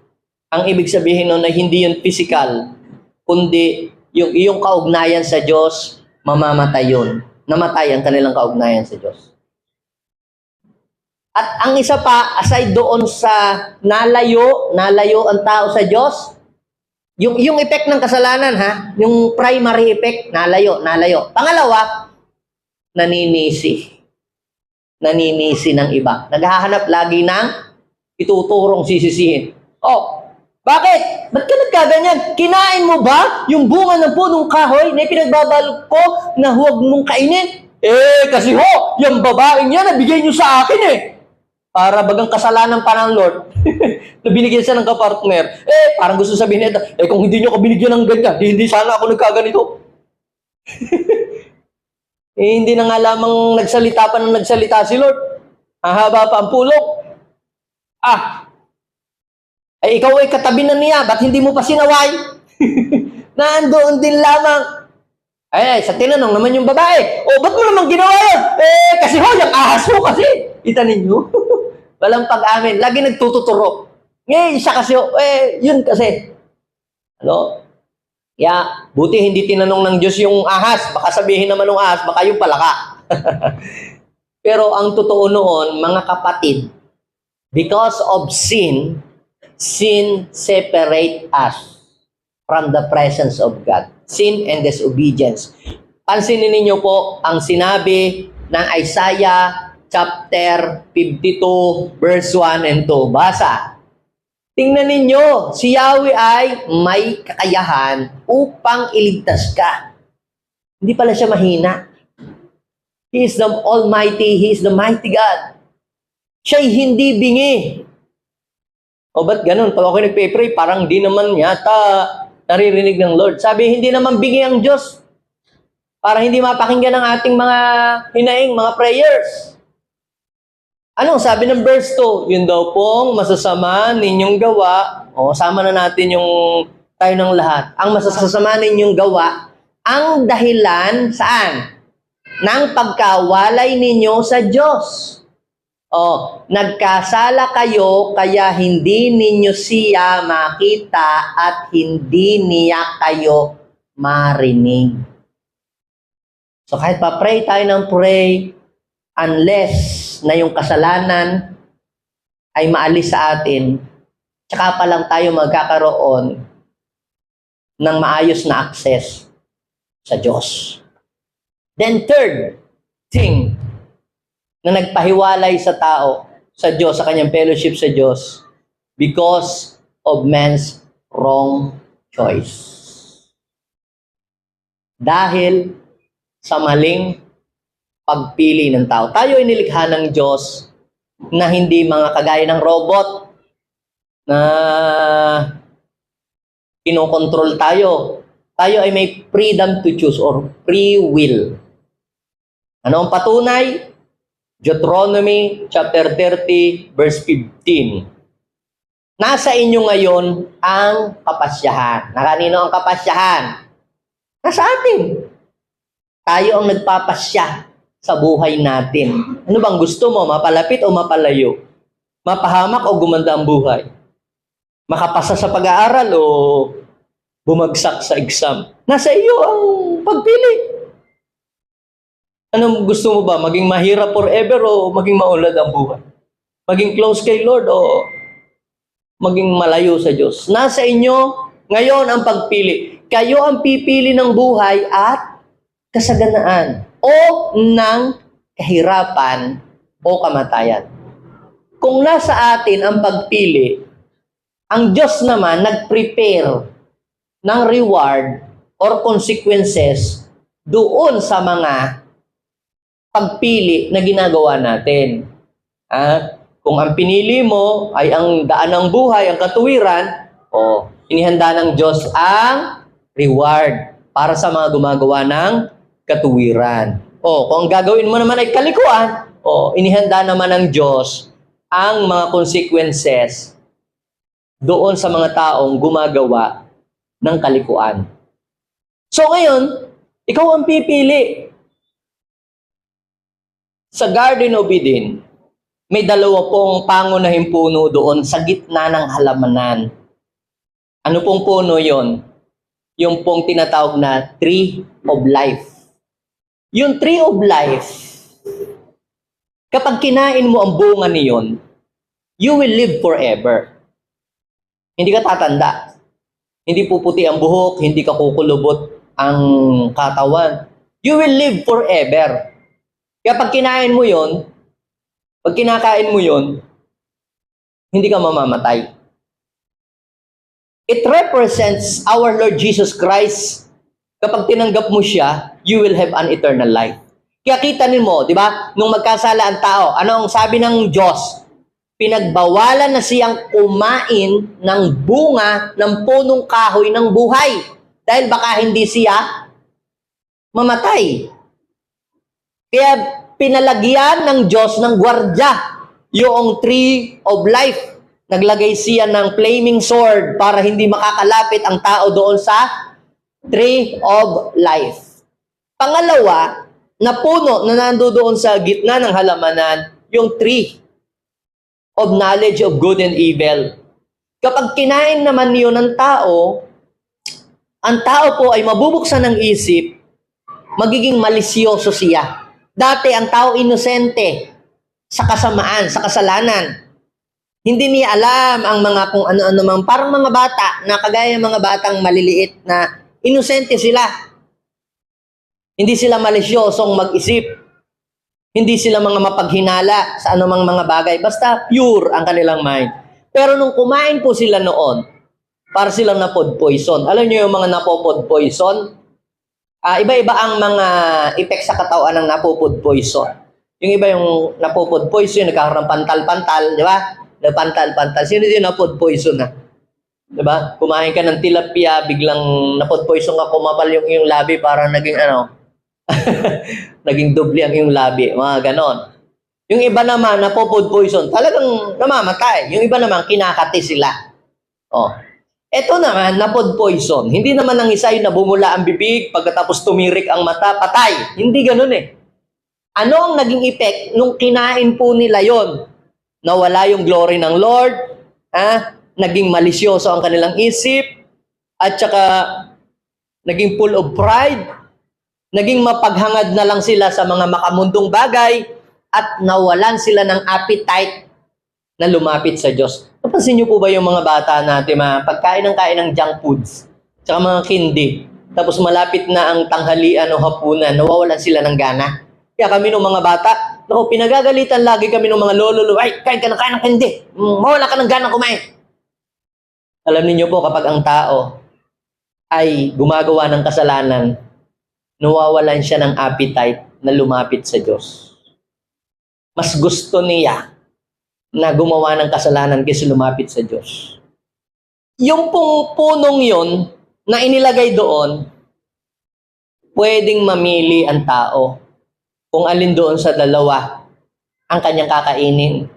Ang ibig sabihin nun ay hindi yun physical, kundi yung iyong kaugnayan sa Diyos, mamamatay yun. Namatay ang kanilang kaugnayan sa Diyos. At ang isa pa, aside doon sa nalayo ang tao sa Diyos, yung effect ng kasalanan, yung primary effect, nalayo. Pangalawa, naninisi ng iba. Naghahanap lagi ng ituturong sisisihin. Bakit? Ba't ka nagkaganyan? Kinain mo ba yung bunga ng punong kahoy na pinagbabalok ko na huwag mong kainin? Kasi yung babaeng yan, nabigay nyo sa akin Para bagang kasalanan pa ng Lord. Na binigyan siya ng kapartner. Parang gusto sabihin nito, kung hindi nyo ka binigyan ng ganyan, hindi sana ako nagkaganito. Hindi na nga lamang nagsalita pa ng nagsalita si Lord. Haba pa ang pulong. Ikaw ay katabi na niya, ba't hindi mo pa sinaway? Nandoon din lamang. Sa tinanong naman yung babae, ba't mo naman ginawa yun? Kasi yung ahas mo kasi. Kita ninyo? Walang pag-amin. Lagi nagtututuro. Ngayon, siya kasi, yun kasi. Ano? Kaya, buti hindi tinanong ng Diyos yung ahas. Baka sabihin naman ng ahas, baka yung palaka. Pero ang totoo noon, mga kapatid, because of sin, sin separate us from the presence of God. Sin and disobedience. Pansinin ninyo po ang sinabi ng Isaiah chapter 52, verse 1 and 2. Basa. Tingnan ninyo, si Yahweh ay may kakayahan upang iligtas ka. Hindi pala siya mahina. He is the Almighty, He is the mighty God. Siya'y hindi bingi. O ba't ganun? Pag ako nagpe-pray, parang di naman yata naririnig ng Lord. Sabi, hindi naman bingi ang Diyos. Para hindi mapakinggan ang ating mga hinaing, mga prayers. Anong sabi ng verse 2? Yun daw pong masasama ninyong gawa. O, sama na natin yung tayo ng lahat. Ang masasama ninyong gawa, ang dahilan saan? Ng pagkawalay ninyo sa Diyos. O, nagkasala kayo kaya hindi ninyo siya makita at hindi niya kayo marinig. So kahit pa-pray tayo ng pray, unless na yung kasalanan ay maalis sa atin, tsaka pa lang tayo magkakaroon ng maayos na access sa Diyos. Then third thing na nagpahiwalay sa tao, sa Diyos, sa kanyang fellowship sa Diyos, because of man's wrong choice. Dahil sa maling pagpili ng tao. Tayo ay nilikha ng Diyos na hindi mga kagaya ng robot na kinokontrol tayo. Tayo ay may freedom to choose or free will. Ano ang patunay? Deuteronomy chapter 30 verse 15. Nasa inyo ngayon ang kapasyahan. Na kanino ang kapasyahan? Nasa atin. Tayo ang nagpapasya sa buhay natin. Ano bang gusto mo? Mapalapit o mapalayo? Mapahamak o gumanda ang buhay? Makapasa sa pag-aaral o bumagsak sa exam? Nasa iyo ang pagpili. Anong gusto mo ba? Maging mahirap forever o maging maunlad ang buhay? Maging close kay Lord o maging malayo sa Diyos? Nasa inyo ngayon ang pagpili. Kayo ang pipili ng buhay at kasaganaan o ng kahirapan o kamatayan. Kung nasa atin ang pagpili, ang Diyos naman nag-prepare ng reward or consequences doon sa mga pagpili na ginagawa natin. Kung ang pinili mo ay ang daan ng buhay, ang katuwiran, inihanda ng Diyos ang reward para sa mga gumagawa ng katuwiran. Kung ang gagawin mo naman ay kalikuan, inihanda naman ng Diyos ang mga consequences doon sa mga taong gumagawa ng kalikuan. So ngayon, ikaw ang pipili. Sa Garden of Eden, may dalawa pong pangunahing puno doon sa gitna ng halamanan. Ano pong puno yon? Yung pong tinatawag na Tree of Life. Yung Tree of Life, kapag kinain mo ang bunga niyon, you will live forever. Hindi ka tatanda. Hindi puputi ang buhok, hindi ka kukulubot ang katawan. You will live forever. Kaya pag kinain mo yon, pag kinakain mo yon, hindi ka mamamatay. It represents our Lord Jesus Christ. Kapag tinanggap mo siya, you will have an eternal life. Kaya kita mo, di ba? Nung magkasala ang tao, ano ang sabi ng Diyos? Pinagbawalan na siyang kumain ng bunga ng punong kahoy ng buhay. Dahil baka hindi siya mamatay. Kaya pinalagyan ng Diyos ng gwardya yung Tree of Life. Naglagay siya ng flaming sword para hindi makakalapit ang tao doon sa Tree of Life. Pangalawa, na puno na nandoon sa gitna ng halamanan, yung Tree of Knowledge of Good and Evil. Kapag kinain naman yun ng tao, ang tao po ay mabubuksan ng isip, magiging malisyoso siya. Dati ang tao inosente sa kasamaan, sa kasalanan. Hindi niya alam ang mga kung ano-ano mang parang mga bata na kagaya mga batang maliliit na inosente sila. Hindi sila malisyosong mag-isip. Hindi sila mga mapaghinala sa anumang mga bagay. Basta pure ang kanilang mind. Pero nung kumain po sila noon, para silang na-food poison. Alam niyo yung mga napo-food poison? Iba-iba ang mga effect sa katawan ng napo-food poison. Yung iba yung napo-food poison, nagkakaroon ng pantal-pantal, di ba? Pantal-pantal. Sino din na-food poison na? Di ba? Kumain ka ng tilapia, biglang na-food poison ka, kumapal yung iyong labi para naging naging doble ang iyong labi. Mga ganon. Yung iba naman, napo-food poison, talagang namamatay. Yung iba naman, kinakati sila. Oh. Ito naman, na-food poison. Hindi naman ang isa yung nabumula ang bibig, pagkatapos tumirik ang mata, patay. Hindi ganun eh. Ano ang naging effect nung kinain po nila yon? Nawala yung glory ng Lord, naging malisyoso ang kanilang isip, at saka naging full of pride, naging mapaghangad na lang sila sa mga makamundong bagay, at nawalan sila ng appetite na lumapit sa Diyos. Napansin niyo po ba yung mga bata natin, pagkain ng junk foods, tsaka mga candy, tapos malapit na ang tanghalian o hapunan, nawawalan sila ng gana. Kaya kami nung mga bata, pinagagalitan lagi kami nung mga lolo, ay, kain ng candy, mawala ka ng gana kumain. Alam niyo po, kapag ang tao ay gumagawa ng kasalanan, nawawalan siya ng appetite na lumapit sa Diyos. Mas gusto niya na gumawa ng kasalanan kaysa lumapit sa Diyos. Yung pong punong yon na inilagay doon, pwedeng mamili ang tao kung alin doon sa dalawa ang kanyang kakainin.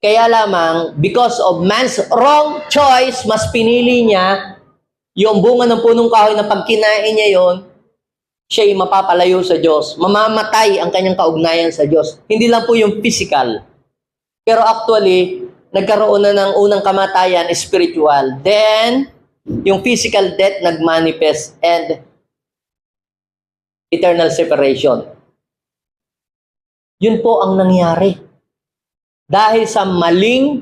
Kaya lamang, because of man's wrong choice, mas pinili niya yung bunga ng punong kahoy na pag kinain niya yon, siya'y mapapalayo sa Diyos. Mamamatay ang kanyang kaugnayan sa Diyos. Hindi lang po yung physical. Pero actually, nagkaroon na ng unang kamatayan, spiritual. Then, yung physical death nagmanifest and eternal separation. Yun po ang nangyari. Dahil sa maling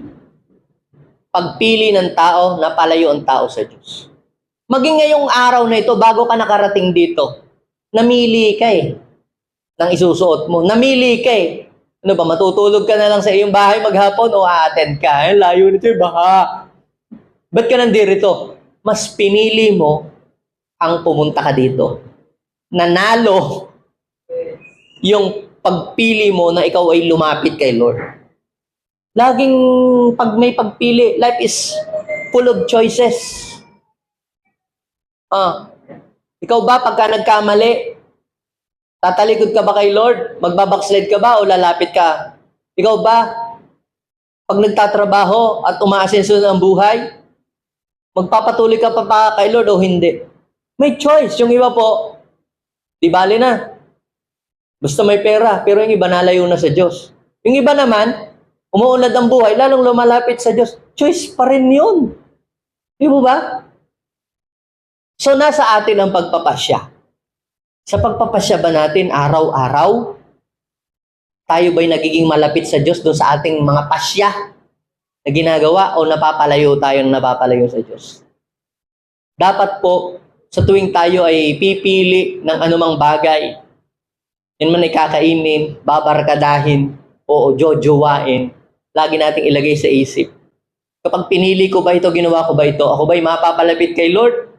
pagpili ng tao na palayo ang tao sa Diyos. Maging ngayong araw na ito, bago ka nakarating dito, namili ka ng isusuot mo. Namili ka Ano ba, matutulog ka na lang sa iyong bahay maghapon o a-attend ka? Layo nito baka. Ba't ka nandirito? Mas pinili mo ang pumunta ka dito. Nanalo yung pagpili mo na ikaw ay lumapit kay Lord. Laging pag may pagpili, life is full of choices. Ikaw ba pagka nagkamali, tatalikod ka ba kay Lord? Magbabackslide ka ba o lalapit ka? Ikaw ba, pag nagtatrabaho at umaasenso ng buhay, magpapatuloy ka pa kay Lord o hindi? May choice. Yung iba po, di bali na. Basta may pera, pero yung iba nalayo na sa Diyos. Yung iba naman, umuunlad ang buhay, lalong lumalapit sa Diyos. Choice pa rin yun. Di ba? So, nasa atin ang pagpapasya. Sa pagpapasya ba natin araw-araw, tayo ba'y nagiging malapit sa Diyos doon sa ating mga pasya na ginagawa o napapalayo tayo ng napapalayo sa Diyos? Dapat po, sa tuwing tayo ay pipili ng anumang bagay, yan man ay kakainin, babarkadahin, o jojowain, lagi nating ilagay sa isip. Kapag pinili ko ba ito, ginawa ko ba ito, ako ba'y mapapalapit kay Lord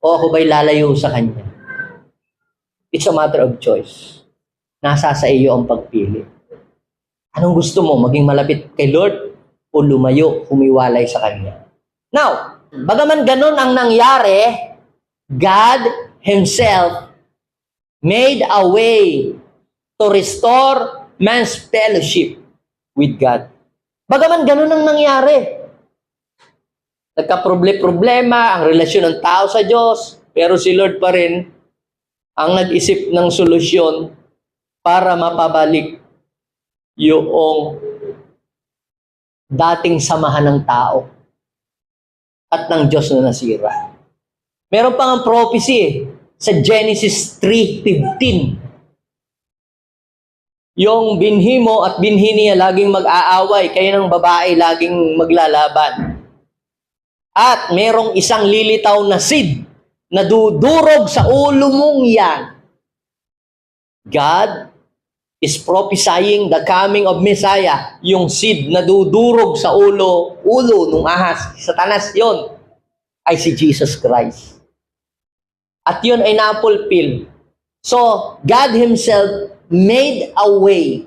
o ako ba'y lalayo sa Kanya? It's a matter of choice. Nasa sa iyo ang pagpili. Anong gusto mo? Maging malapit kay Lord o lumayo, humiwalay sa Kanya? Now, bagaman ganun ang nangyari, God Himself made a way to restore man's fellowship with God. Bagaman ganun ang nangyari. Nagka-problema ang relasyon ng tao sa Diyos, pero si Lord pa rin ang nag-isip ng solusyon para mapabalik yung dating samahan ng tao. at ng Diyos na nasira. Meron pang ang prophecy sa Genesis 3:15. Yung binhi mo at binhi niya laging mag-aaway, kayo ng babae laging maglalaban. At merong isang lilitaw na seed na dudurog sa ulo mong yan. God is prophesying the coming of Messiah, yung seed na dudurog sa ulo nung ahas, Satanas yon, ay si Jesus Christ. At yun ay napulfill. So, God Himself made a way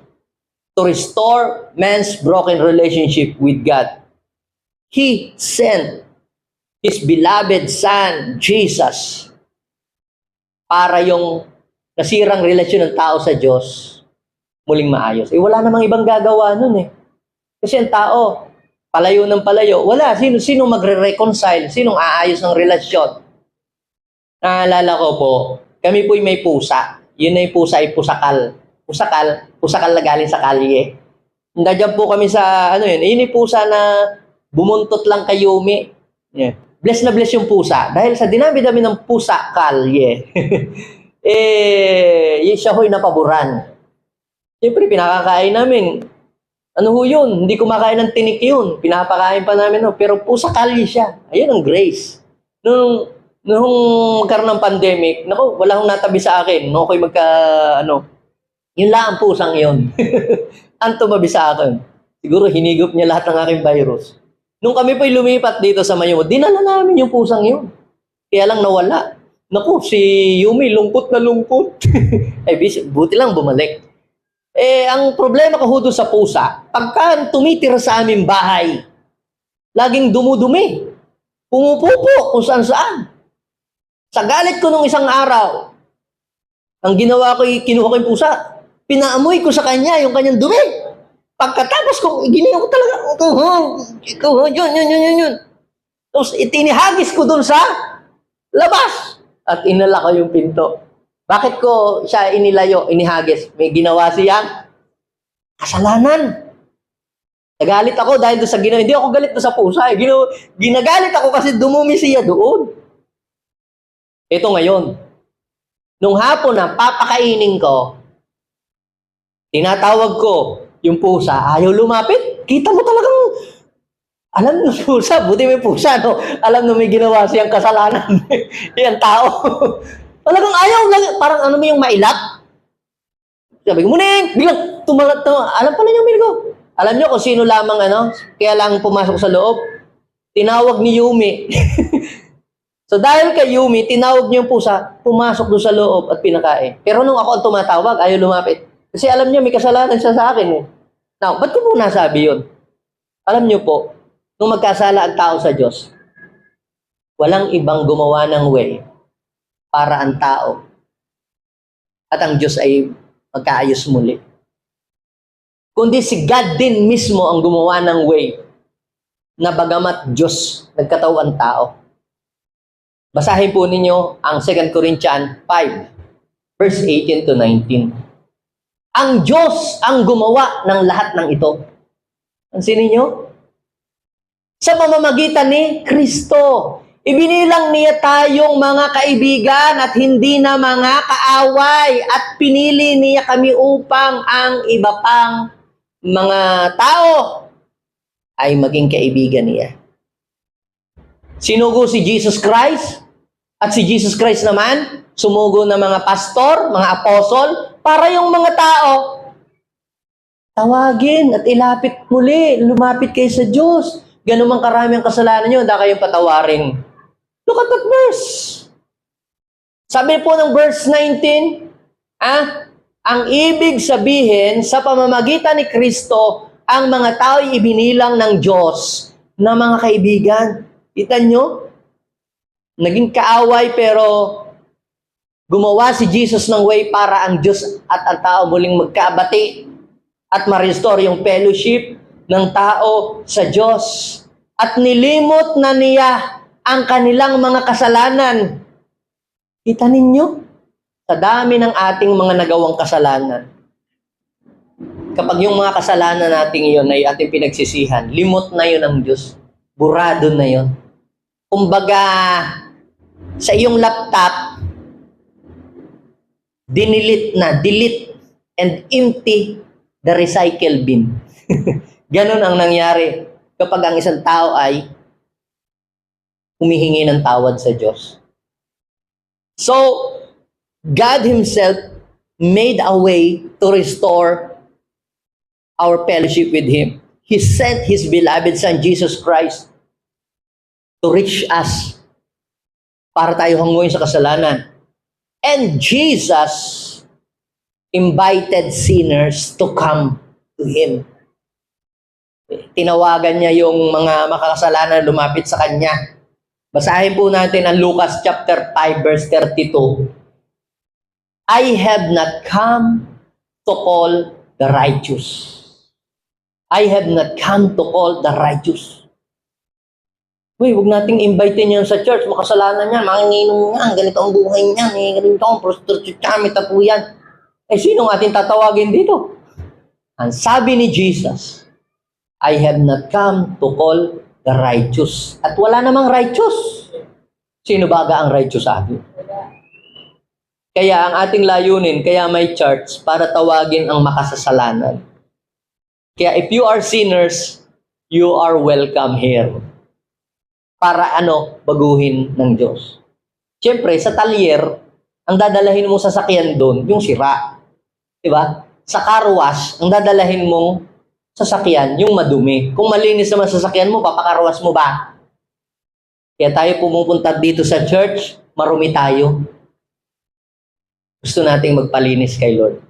to restore man's broken relationship with God. He sent His beloved Son, Jesus, para yung nasirang relasyon ng tao sa Diyos muling maayos. Wala namang ibang gagawa nun Kasi ang tao, palayo ng palayo, wala. Sino magre-reconcile? Sinong aayos ng relasyon? Naalala ko po, kami po'y may pusa. Yun na yung pusa ay pusakal. Pusakal na galing sa kalye. Nandiyan po kami sa, yun yung pusa na bumuntot lang kay Yumi. Yeah. Bless na bless yung pusa. Dahil sa dinami-dami ng pusa kalye, siya ho'y napaboran. Siyempre, pinakakain namin. Ano ho yun? Hindi kumakain ng tinik yun. Pinapakain pa namin. Pero pusa kalye siya. Ayun ang grace. Nung magkaroon ng pandemic, wala akong natabi sa akin. Nung ako'y yun lang ang pusang yun. Ang tumabi sa akin. Siguro hinigop niya lahat ng aking virus. Nung kami po'y lumipat dito sa Mayumot, dinala namin yung pusang yun. Kaya lang nawala. Naku, si Yumi, lungkot na lungkot. Buti lang bumalik. Ang problema ko doon sa pusa, pagka tumitira sa aming bahay, laging dumudumi. Pumupupo kung saan-saan. Sa galit ko nung isang araw, ang ginawa ko, kinuha ko yung pusa, pinaamoy ko sa kanya yung kanyang dumi. Pagkatapos ko, ginawa ko talaga, yun. Tapos itinihagis ko doon sa labas at inala ko yung pinto. Bakit ko siya inihagis? May ginawa siyang kasalanan. Nagalit ako dahil doon sa ginawa. Hindi ako galit doon sa pusa. Ginagalit ako kasi dumumi siya doon. Ito ngayon. Nung hapon na papakainin ko, tinatawag ko yung pusa, ayaw lumapit. Kita mo talagang, alam ng pusa, buti may pusa, no? Alam na may ginawa siyang kasalanan. Yan tao. Talagang ayaw lang, parang yung mailap. Sabi ko, muning, biglang tumalat. Alam pala niyo, Mirgo. Alam niyo kung sino lamang, kaya lang pumasok sa loob. Tinawag ni Yumi. So dahil kay Yumi, tinawag niyo yung pusa, pumasok doon sa loob at pinakain. Pero nung ako ang tumatawag, ayaw lumapit. Kasi alam niyo, may kasalanan siya sa akin. Now, ba't ko po nasabi yun? Alam niyo po, nung magkasala ang tao sa Diyos, walang ibang gumawa ng way para ang tao at ang Diyos ay magkaayos muli. Kundi si God din mismo ang gumawa ng way na bagamat Diyos nagkatawan tao. Basahin po ninyo ang 2 Corinthians 5, verse 18 to 19. Ang Diyos ang gumawa ng lahat ng ito. Pansinin niyo? Sa pamamagitan ni Kristo. Ibinilang niya tayong mga kaibigan at hindi na mga kaaway at pinili niya kami upang ang iba pang mga tao ay maging kaibigan niya. Sinugo si Jesus Christ at si Jesus Christ naman sumugo ng mga pastor, mga apostol para yung mga tao tawagin at ilapit muli, lumapit kayo sa Diyos. Ganun man karami ang kasalanan nyo, hindi kayong patawarin. Look at that verse. Sabi po ng verse 19, ang ibig sabihin, sa pamamagitan ni Kristo, ang mga tao'y ibinilang ng Diyos na mga kaibigan. Kita nyo? Naging kaaway pero gumawa si Jesus ng way para ang Diyos at ang tao muling magkabati at ma-restore yung fellowship ng tao sa Diyos. At nilimot na niya ang kanilang mga kasalanan. Kita ninyo? Sa dami ng ating mga nagawang kasalanan. Kapag yung mga kasalanan nating iyon ay ating pinagsisihan, limot na yun ng Diyos. Burado na yun. kumbaga, sa iyong laptop, delete and empty the recycle bin. Ganon ang nangyari kapag ang isang tao ay humihingi ng tawad sa Diyos. So, God Himself made a way to restore our fellowship with Him. He sent His beloved Son, Jesus Christ, to reach us para tayo hanguin sa kasalanan. And Jesus invited sinners to come to Him. Tinawagan niya yung mga makakasalanan lumapit sa Kanya. Basahin po natin ang Lucas chapter 5 verse 32. I have not come to call the righteous. I have not come to call the righteous. Uy, huwag nating invitein yan sa church. Makasalanan yan, manginginom yan, ganito ang buhay niyan, ganito ang prostitute, chamita po yan. Sino ang ating tatawagin dito? Ang sabi ni Jesus, I have not come to call the righteous. At wala namang righteous. Sino baga ang righteous sa atin? Kaya ang ating layunin, kaya may church, para tawagin ang makasasalanan. Kaya if you are sinners, you are welcome here. Para baguhin ng Diyos. Siyempre, sa talyer, ang dadalahin mo sa sakyan doon, yung sira. Diba? Sa car wash, ang dadalahin mong sasakyan, yung madumi. Kung malinis naman sasakyan mo, papakarwas mo ba? Kaya tayo pumupunta dito sa church, marumi tayo. Gusto nating magpalinis kay Lord.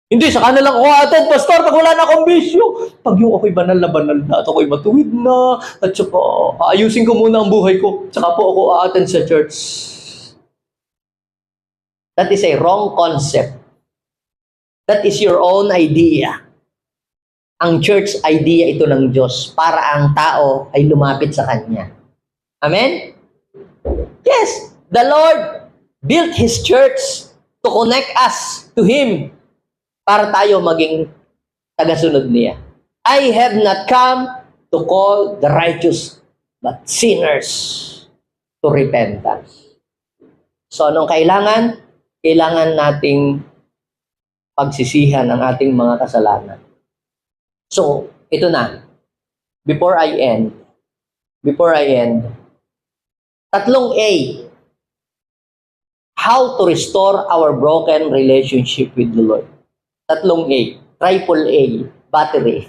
Hindi, saka na lang ako attend, Pastor, pag wala na akong bisyo. Pag yung ako'y banal na at ako'y matuwid na, at saka ayusin ko muna ang buhay ko, saka po ako attend sa church. That is a wrong concept. That is your own idea. Ang church idea ito ng Diyos para ang tao ay lumapit sa Kanya. Amen? Yes, the Lord built His church to connect us to Him para tayo maging tagasunod niya. I have not come to call the righteous, but sinners to repentance. So, anong kailangan? Kailangan nating pagsisihan ang ating mga kasalanan. So, ito na. Before I end, tatlong A. How to restore our broken relationship with the Lord. Tatlong A. Triple A. Battery.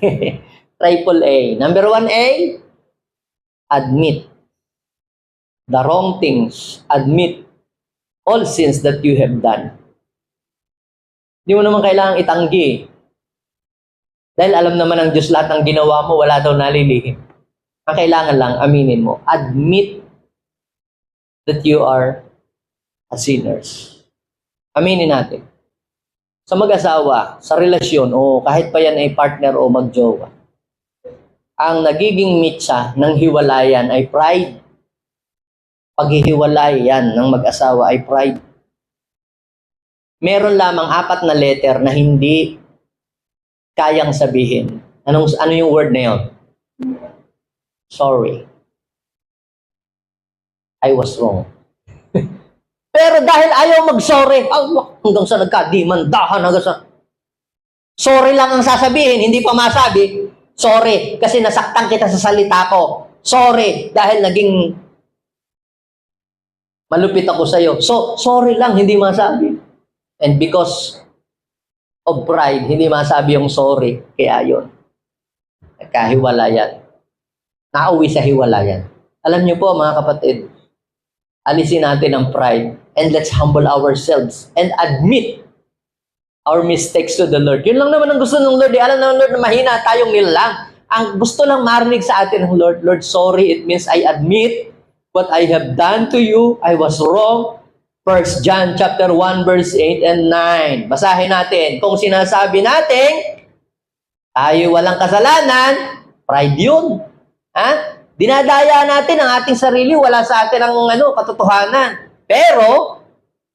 Triple A. Number 1A, admit the wrong things. Admit all sins that you have done. Hindi mo naman kailangang itanggi. Dahil alam naman ng Diyos lahat ng ginawa mo, wala daw nalilihim. Ang kailangan lang, aminin mo. Admit that you are a sinners. Aminin natin. Sa mag-asawa, sa relasyon, o kahit pa yan ay partner o magjowa, ang nagiging mitsa ng hiwalayan ay pride. Paghihiwalay yan ng mag-asawa ay pride. Meron lamang 4 na letter na hindi kayang sabihin. Ano yung word na yun? Sorry. I was wrong. Pero dahil ayaw mag-sorry, hanggang sa nagkadimandahan, hanggang sa sorry lang ang sasabihin, hindi pa masabi, sorry, kasi nasaktan kita sa salita ko. Sorry, dahil naging malupit ako sa'yo. So, sorry lang, hindi masabi. And because of pride, hindi masabi yung sorry. Kaya yun. Nagkahiwalayan. Nauwi sa hiwalayan. Alam niyo po, mga kapatid, alisin natin ang pride and let's humble ourselves and admit our mistakes to the Lord. Yun lang naman ang gusto ng Lord. Alam naman ng Lord na mahina tayong nilalang. Ang gusto lang marinig sa atin ng Lord, Lord, sorry, it means I admit what I have done to you. I was wrong. 1 John chapter 1 verse 8 and 9. Basahin natin. Kung sinasabi natin, tayo walang kasalanan, pride yun. Ha? Dinadaya natin ang ating sarili, wala sa atin ang katotohanan. Pero,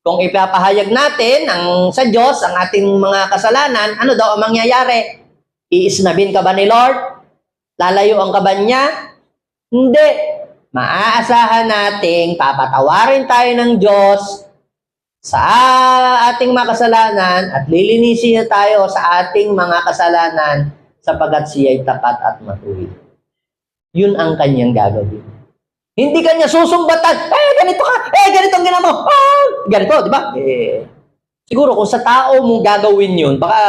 kung ipapahayag natin sa Diyos ang ating mga kasalanan, ano daw ang mangyayari? Iisnabin ka ba ni Lord? Lalayuan ka ba niya? Hindi. maaasahan nating papatawarin tayo ng Diyos sa ating mga kasalanan at lilinisin niya tayo sa ating mga kasalanan sapagkat siya ay tapat at matuwid. Yun ang kanyang gagawin. Hindi kanya susumbatan, ganito ka, ganito ang ginawa mo, ganito, di ba? Siguro kung sa tao mo gagawin yun, baka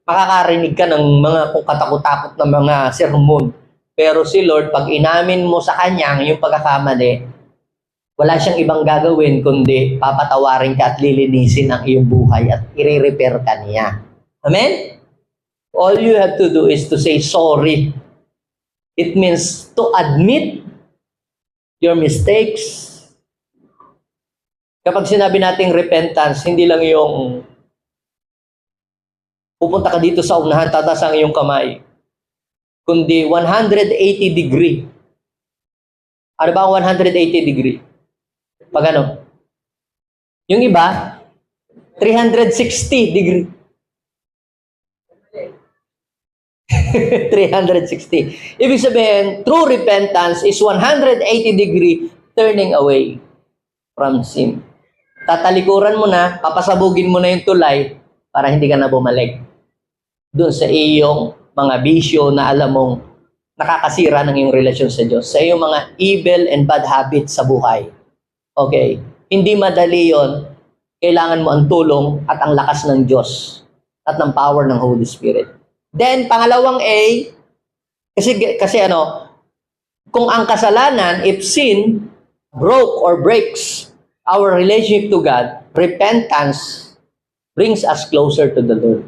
makakarinig ka ng mga kung katakot-takot na mga sermon. Pero si Lord, pag inamin mo sa kanya yung pagkakamali, wala siyang ibang gagawin kundi papatawarin ka at lilinisin ang iyong buhay at i-repair ka niya. Amen? All you have to do is to say sorry. It means to admit your mistakes. Kapag sinabi nating repentance, hindi lang yung pupunta ka dito sa unahan, tatas ang iyong kamay, kundi 180 degree. Ano ba ang 180 degree? Pag ano? Yung iba, 360 degree. 360. Ibig sabihin, true repentance is 180 degree turning away from sin. Tatalikuran mo na, papasabugin mo na yung tulay para hindi ka na bumalik doon sa iyong mga bisyo na alam mong nakakasira ng iyong relasyon sa Diyos, sa iyong mga evil and bad habits sa buhay. Okay? Hindi madali yon. Kailangan mo ang tulong at ang lakas ng Diyos at ng power ng Holy Spirit. Then, pangalawang A, kasi ano, kung ang kasalanan, if sin broke or breaks our relationship to God, repentance brings us closer to the Lord.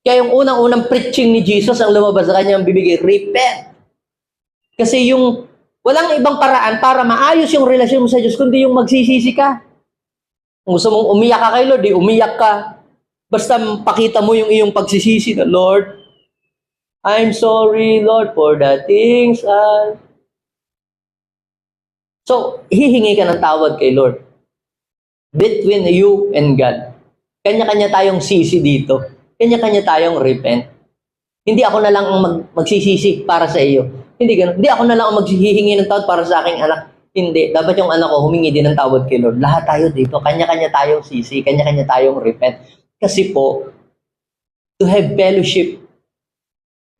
Kaya yung unang-unang preaching ni Jesus ang lumabas sa kanyang bibig, repent. Kasi yung walang ibang paraan para maayos yung relasyon mo sa Diyos, kundi yung magsisisi ka. Kung gusto mong umiyak ka kay Lord, umiyak ka. Basta pakita mo yung iyong pagsisisi na, Lord, I'm sorry, Lord, for the things I... So, hihingi ka ng tawad kay Lord. Between you and God. Kanya-kanya tayong sisi dito. Kanya-kanya tayong repent. Hindi ako na lang ang magsisisi para sa iyo. Hindi ganun. Hindi ako na lang ang maghihingi ng tawad para sa aking anak. Hindi. Dapat yung anak ko humingi din ng tawad kay Lord. Lahat tayo dito. Kanya-kanya tayong sisi. Kanya-kanya tayong repent. Kasi po, to have fellowship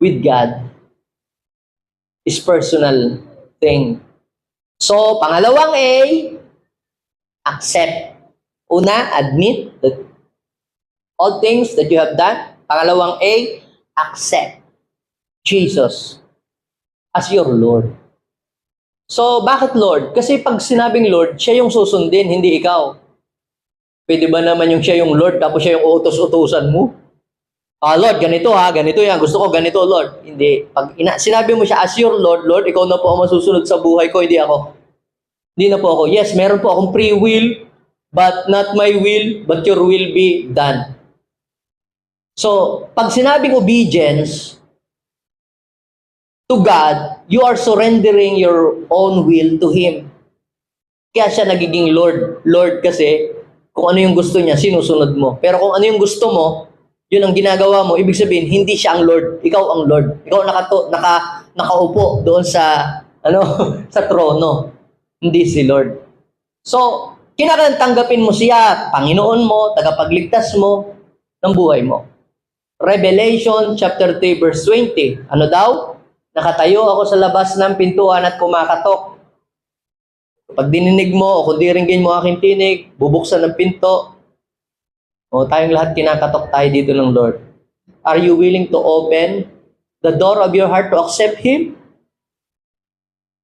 with God is personal thing. So, pangalawang A, accept. Una, admit that all things that you have done. Pangalawang A, accept Jesus as your Lord. So, bakit Lord? Kasi pag sinabing Lord, siya yung susundin, hindi ikaw. Pwede ba naman yung siya yung Lord, tapos siya yung utos-utusan mo? Lord, ganito ganito yan. Gusto ko ganito, Lord. Hindi. Pag sinabi mo siya as your Lord, Lord, ikaw na po ang masusunod sa buhay ko, hindi ako. Hindi na po ako. Yes, meron po akong free will, but not my will, but your will be done. So, pag sinabing obedience to God, you are surrendering your own will to Him. Kaya siya nagiging Lord. Lord kasi, kung ano yung gusto niya, sinusunod mo. Pero kung ano yung gusto mo, yun ang ginagawa mo. Ibig sabihin, hindi siya ang Lord. Ikaw ang Lord. Ikaw nakaupo doon sa, sa trono. Hindi si Lord. So, kinakailangan tanggapin mo siya, Panginoon mo, tagapagligtas mo ng buhay mo. Revelation chapter 3 verse 20. Ano daw? Nakatayo ako sa labas ng pintuan at kumakatok. Pag dininig mo o kung diringgin mo aking tinig, bubuksan ng pinto. O tayong lahat kinakatok tayo dito ng Lord. Are you willing to open the door of your heart to accept Him?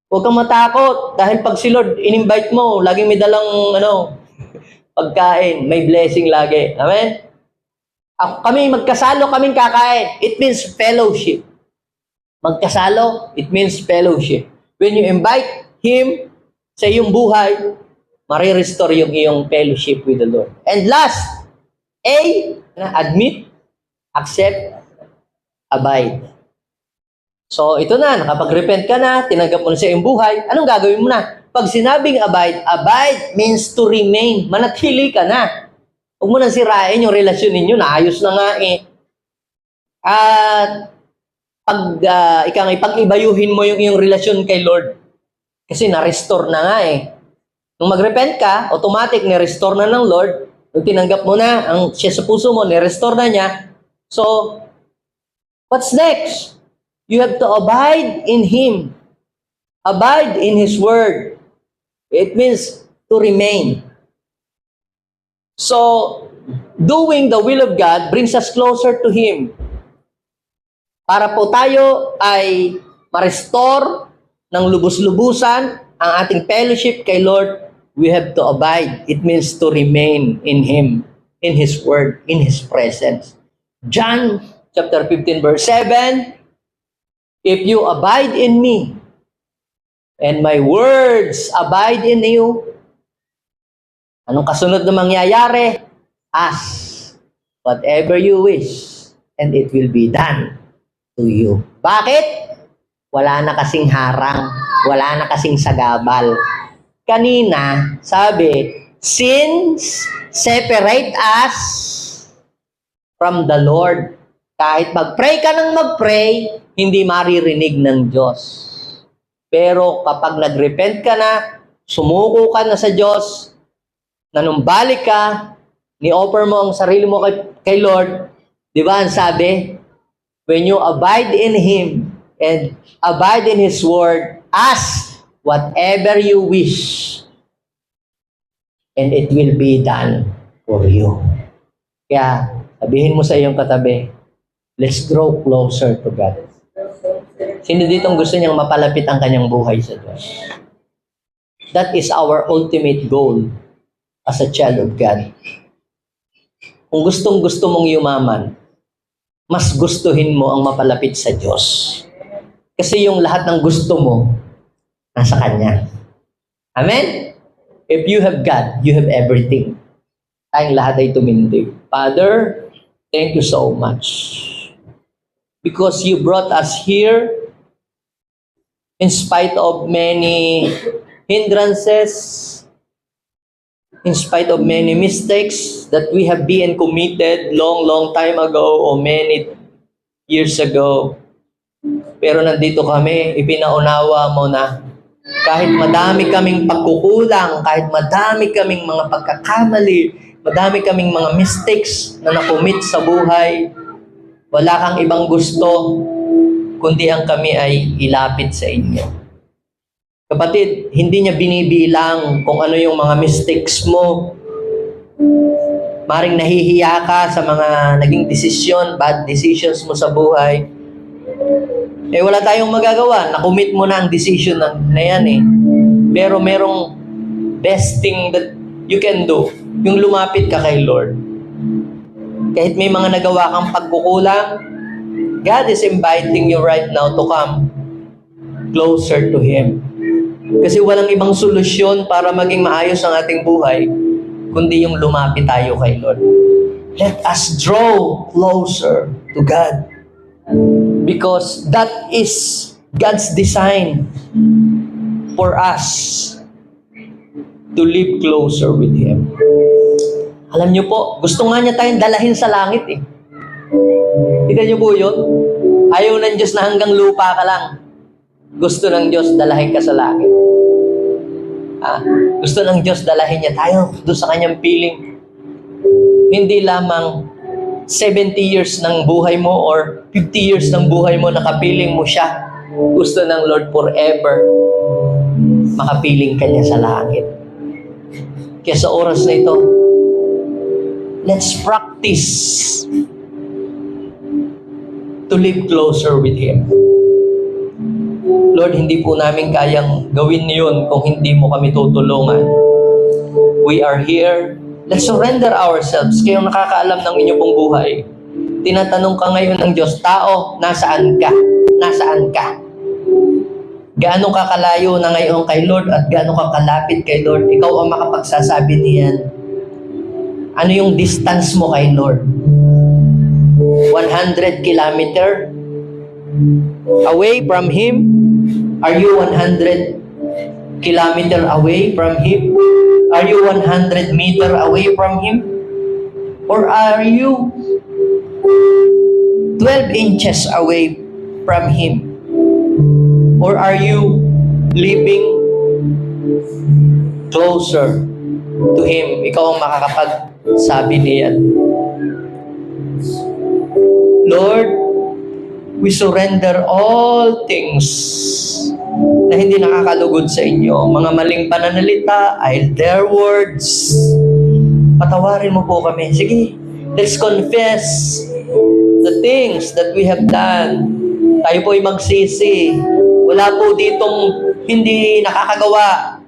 Huwag kang matakot dahil pag si Lord in-invite mo, laging may dalang pagkain, may blessing lagi. Amen? Kami magkasalo, kaming kakain. It means fellowship. Magkasalo, it means fellowship. When you invite Him sa iyong buhay, marirestore yung iyong fellowship with the Lord. And last, A, admit, accept, abide. So, ito na, nakapag-repent ka na, tinanggap mo na sa iyong buhay, anong gagawin mo na? Pag sinabing abide, abide means to remain, manatili ka na. Huwag mo nang sirain yung relasyon ninyo, naayos na nga eh. At pag ibayuhin mo yung iyong relasyon kay Lord, Kasi na-restore na nga eh. Nung mag-repent ka, automatic ni-restore na ng Lord. Nung tinanggap mo na ang siya sa puso mo, ni-restore na niya. So, what's next? You have to abide in Him. Abide in His Word. It means to remain. So, doing the will of God brings us closer to Him. Para po tayo ay ma-restore ng lubos-lubusan ang ating fellowship kay Lord, we have to abide. It means to remain in Him, in His Word, in His presence. John chapter 15 verse 7, if you abide in me, and my words abide in you, anong kasunod na mangyayari? Ask whatever you wish, and it will be done to you. Bakit? Wala na kasing harang, wala na kasing sagabal. Kanina, sabi, sins separate us from the Lord. Kahit mag-pray ka ng mag-pray, hindi maririnig ng Diyos. Pero kapag nag-repent ka na, sumuko ka na sa Diyos, nanumbalik ka, ni-offer mo ang sarili mo kay Lord, di ba ang sabi? When you abide in Him and abide in His Word, ask whatever you wish, and it will be done for you. Kaya, sabihin mo sa iyong katabi, let's grow closer to God. Sino ditong gusto niyang mapalapit ang kanyang buhay sa Diyos? That is our ultimate goal as a child of God. Kung gustong-gusto mong yumaman, mas gustuhin mo ang mapalapit sa Diyos. Kasi yung lahat ng gusto mo, nasa Kanya. Amen? If you have God, you have everything. Tayong lahat ay tumindig. Father, thank you so much. Because you brought us here in spite of many hindrances, in spite of many mistakes that we have been committed long time ago or many years ago. Pero nandito kami, ipinaunawa mo na kahit madami kaming pagkukulang, kahit madami kaming mga pagkakamali, madami kaming mga mistakes na nakomit sa buhay, wala kang ibang gusto, kundi ang kami ay ilapit sa inyo. Kapatid, hindi niya binibilang kung ano yung mga mistakes mo. Maring nahihiya ka sa mga naging desisyon, bad decisions mo sa buhay. Eh wala tayong magagawa. Nakumit mo na ang decision na yan eh. Pero merong best thing that you can do. Yung lumapit ka kay Lord. Kahit may mga nagawa kang pagkukulang, God is inviting you right now to come closer to Him. Kasi walang ibang solusyon para maging maayos ang ating buhay, kundi yung lumapit tayo kay Lord. Let us draw closer to God. Because that is God's design for us to live closer with Him. Alam niyo po, gusto nga niya tayong dalahin sa langit eh. Kita niyo po yun? Ayaw ng Diyos na hanggang lupa ka lang. Gusto ng Diyos dalahin ka sa langit. Gusto ng Diyos dalahin niya tayo doon sa kanyang piling. Hindi lamang 70 years ng buhay mo or 50 years ng buhay mo nakapiling mo siya. Gusto ng Lord forever makapiling ka niya sa langit. Kaya sa oras na ito, let's practice to live closer with Him. Lord, hindi po namin kayang gawin yun kung hindi mo kami tutulungan. We are here. Let's surrender ourselves. Kayong nakakaalam ng inyo pong buhay. Tinatanong ka ngayon ng Diyos, tao, nasaan ka? Nasaan ka? Gaano ka kalayo na ngayon kay Lord at gaano ka kalapit kay Lord? Ikaw ang makapagsasabi niyan. Ano yung distance mo kay Lord? 100 kilometer away from Him? Are you 100 kilometer away from Him? Are you 100 meter away from Him? Or are you 12 inches away from Him? Or are you living closer to Him. Ikaw ang makakapagsabi niyan. Lord, we surrender all things na hindi nakakalugod sa inyo. Mga maling pananalita, their words. Patawarin mo po kami. Sige, let's confess the things that we have done. Tayo po ay magsisi. Wala po ditong hindi nakakagawa.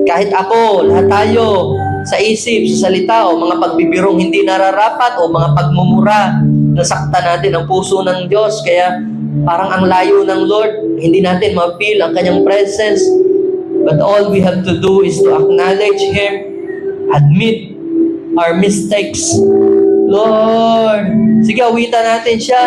Kahit ako, lahat tayo, sa isip, sa salita, o mga pagbibirong hindi nararapat, o mga pagmumura, nasaktan natin ang puso ng Diyos. Kaya parang ang layo ng Lord, hindi natin ma-feel ang Kanyang presence. But all we have to do is to acknowledge Him, admit our mistakes. Lord, sige, awitan natin siya.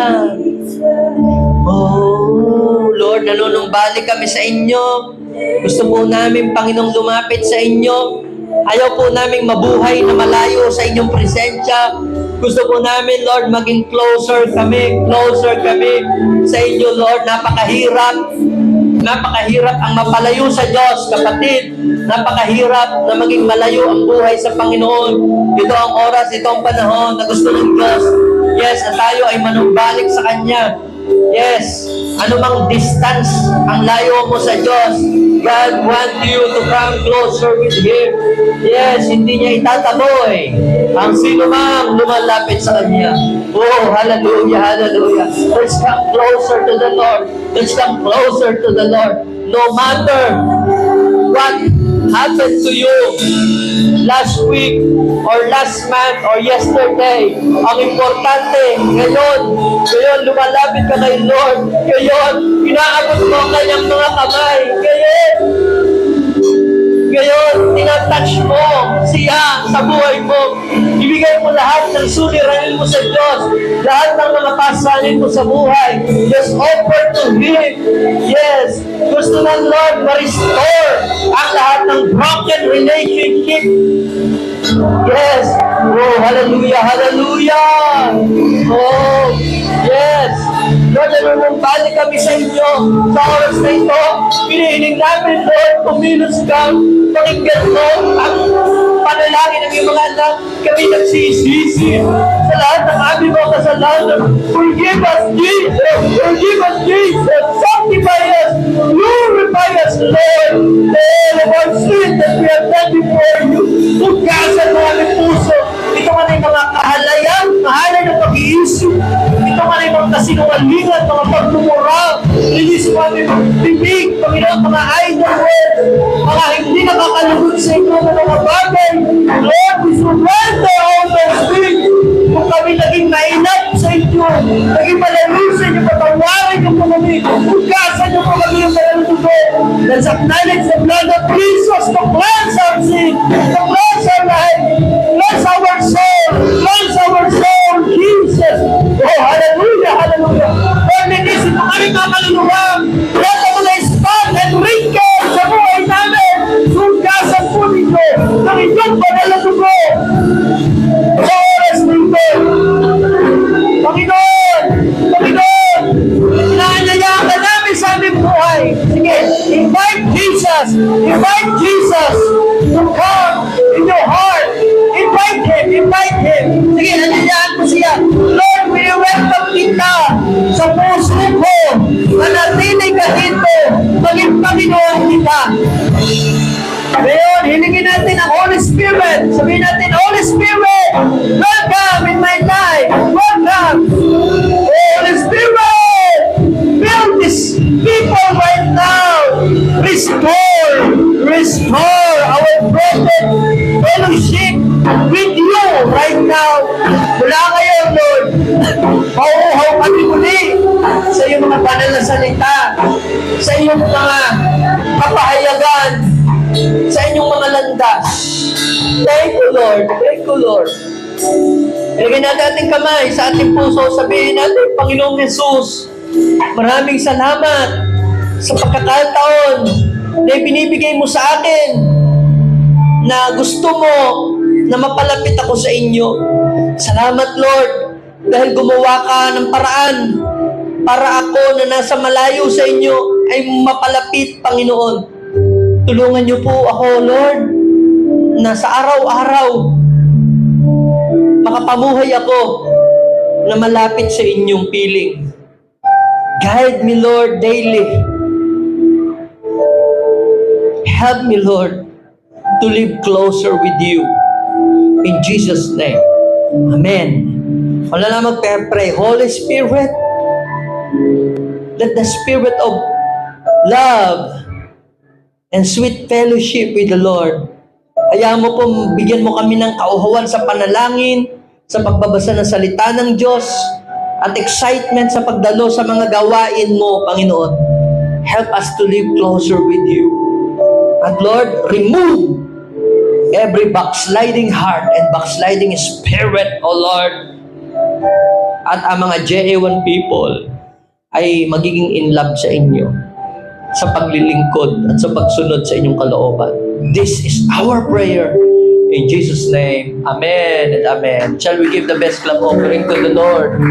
Oh, Lord, nanunumbalik kami sa inyo. Gusto po namin, Panginoong, lumapit sa inyo. Ayaw po namin mabuhay na malayo sa inyong presensya. Gusto po namin, Lord, maging closer kami sa inyo, Lord. Napakahirap ang mapalayo sa Diyos, kapatid. Napakahirap na maging malayo ang buhay sa Panginoon. Ito ang oras, ito ang panahon na gusto ng Diyos. Yes, na tayo ay manumbalik sa Kanya. Yes, anumang distance ang layo mo sa Diyos, God wants you to come closer with Him. Yes, hindi niya itataboy ang sino mang lumalapit sa Kanya. Oh, hallelujah, hallelujah. Let's come closer to the Lord. Let's come closer to the Lord. No matter what happened to you last week or last month or yesterday, ang importante, ngayon lumalapit ka kay Lord. Ngayon, inaabot mo ang Kanyang mga kamay. Ngayon, tinatouch mo siya sa buhay mo. Ibigay mo lahat ng suliranin mo sa Diyos. Lahat ng mga pasanin mo sa buhay. Just offer to Him. Yes. Gusto ng Lord ma-restore ang lahat ng broken relationship. Yes. Oh, hallelujah, hallelujah. Oh, yes. Lord, nanunumbalik kami sa inyo sa oras na ito. Pinihiling namin, Lord, kumilos ka. Pakinggan mo ang panalangin ng iyong mga anak. Kami nagsisisi sa lahat ng aming mga kasalanan. Forgive us, Jesus! Forgive us, Jesus! Sanctify us! Glorify us, Lord! All of our sins that we have done before you. Hugasan mo aming puso. Ito man ay mga kahalayan, mahalay ng pag-iisip. Ito man ay mga kasinungalingan, mga pagmumura. Linis mo aming bibig, Panginoon, mga idol words, mga hindi nakakalugod sa inyo ng mga bagay. Lord, we surrender all those things. Kung kami naging mainat sa inyo, naging malayo sa inyo, patawarin niyo po kami, hugasan niyo po kami yung malalutugo. Let's acknowledge the blood of Jesus to cleanse our sin, to cleanse our life, cleanse our soul, cleanse our soul, Jesus. Oh, hallelujah, hallelujah. Lord, ninisin mo kami kakaluluwang. Lahat ang mga spot and wrinkles sa buhay namin, hugasan po ninyo ng inyong malalutugo. Sa oras nito, Panginoon, Panginoon, inaanyayahan ka namin sa aming buhay. Sige, invite Jesus to come in your heart. Invite Him. Sige, anyayahan ko siya. Lord, we welcome kita sa puso ko. Manatili ka dito. Maging Panginoon kita. Ngayon, hilingin natin ang Holy Spirit. Sabihin natin, Holy Spirit, welcome in my life. Welcome. Holy Spirit, fill these people right now. Restore our broken fellowship with you right now. Mula ngayon, Lord, mauuhaw kami muli sa iyong mga banal na salita, sa iyong mga kapahayagan, sa inyong mga landas. Thank you, Lord. Thank you, Lord. Ilagay natin ating kamay sa ating puso. Sabihin natin, Panginoong Jesus, maraming salamat sa pagkakataon na ibinibigay mo sa akin na gusto mo na mapalapit ako sa inyo. Salamat, Lord, dahil gumawa ka ng paraan para ako na nasa malayo sa inyo ay mapalapit, Panginoon. Tulungan niyo po ako, Lord, na sa araw-araw, makapamuhay ako na malapit sa inyong piling. Guide me, Lord, daily. Help me, Lord, to live closer with you. In Jesus' name. Amen. Wala na magpe-pray. Holy Spirit, let the spirit of love and sweet fellowship with the Lord, hayaan mo po, bigyan mo kami ng kauhawan sa panalangin, sa pagbabasa ng salita ng Diyos, at excitement sa pagdalo sa mga gawain mo, Panginoon. Help us to live closer with you. At Lord, remove every backsliding heart and backsliding spirit, O Lord. At ang mga JA1 people ay magiging in love sa inyo, sa paglilingkod at sa pagsunod sa inyong kalooban. This is our prayer. In Jesus' name, Amen and Amen. Shall we give the best clap offering to the Lord?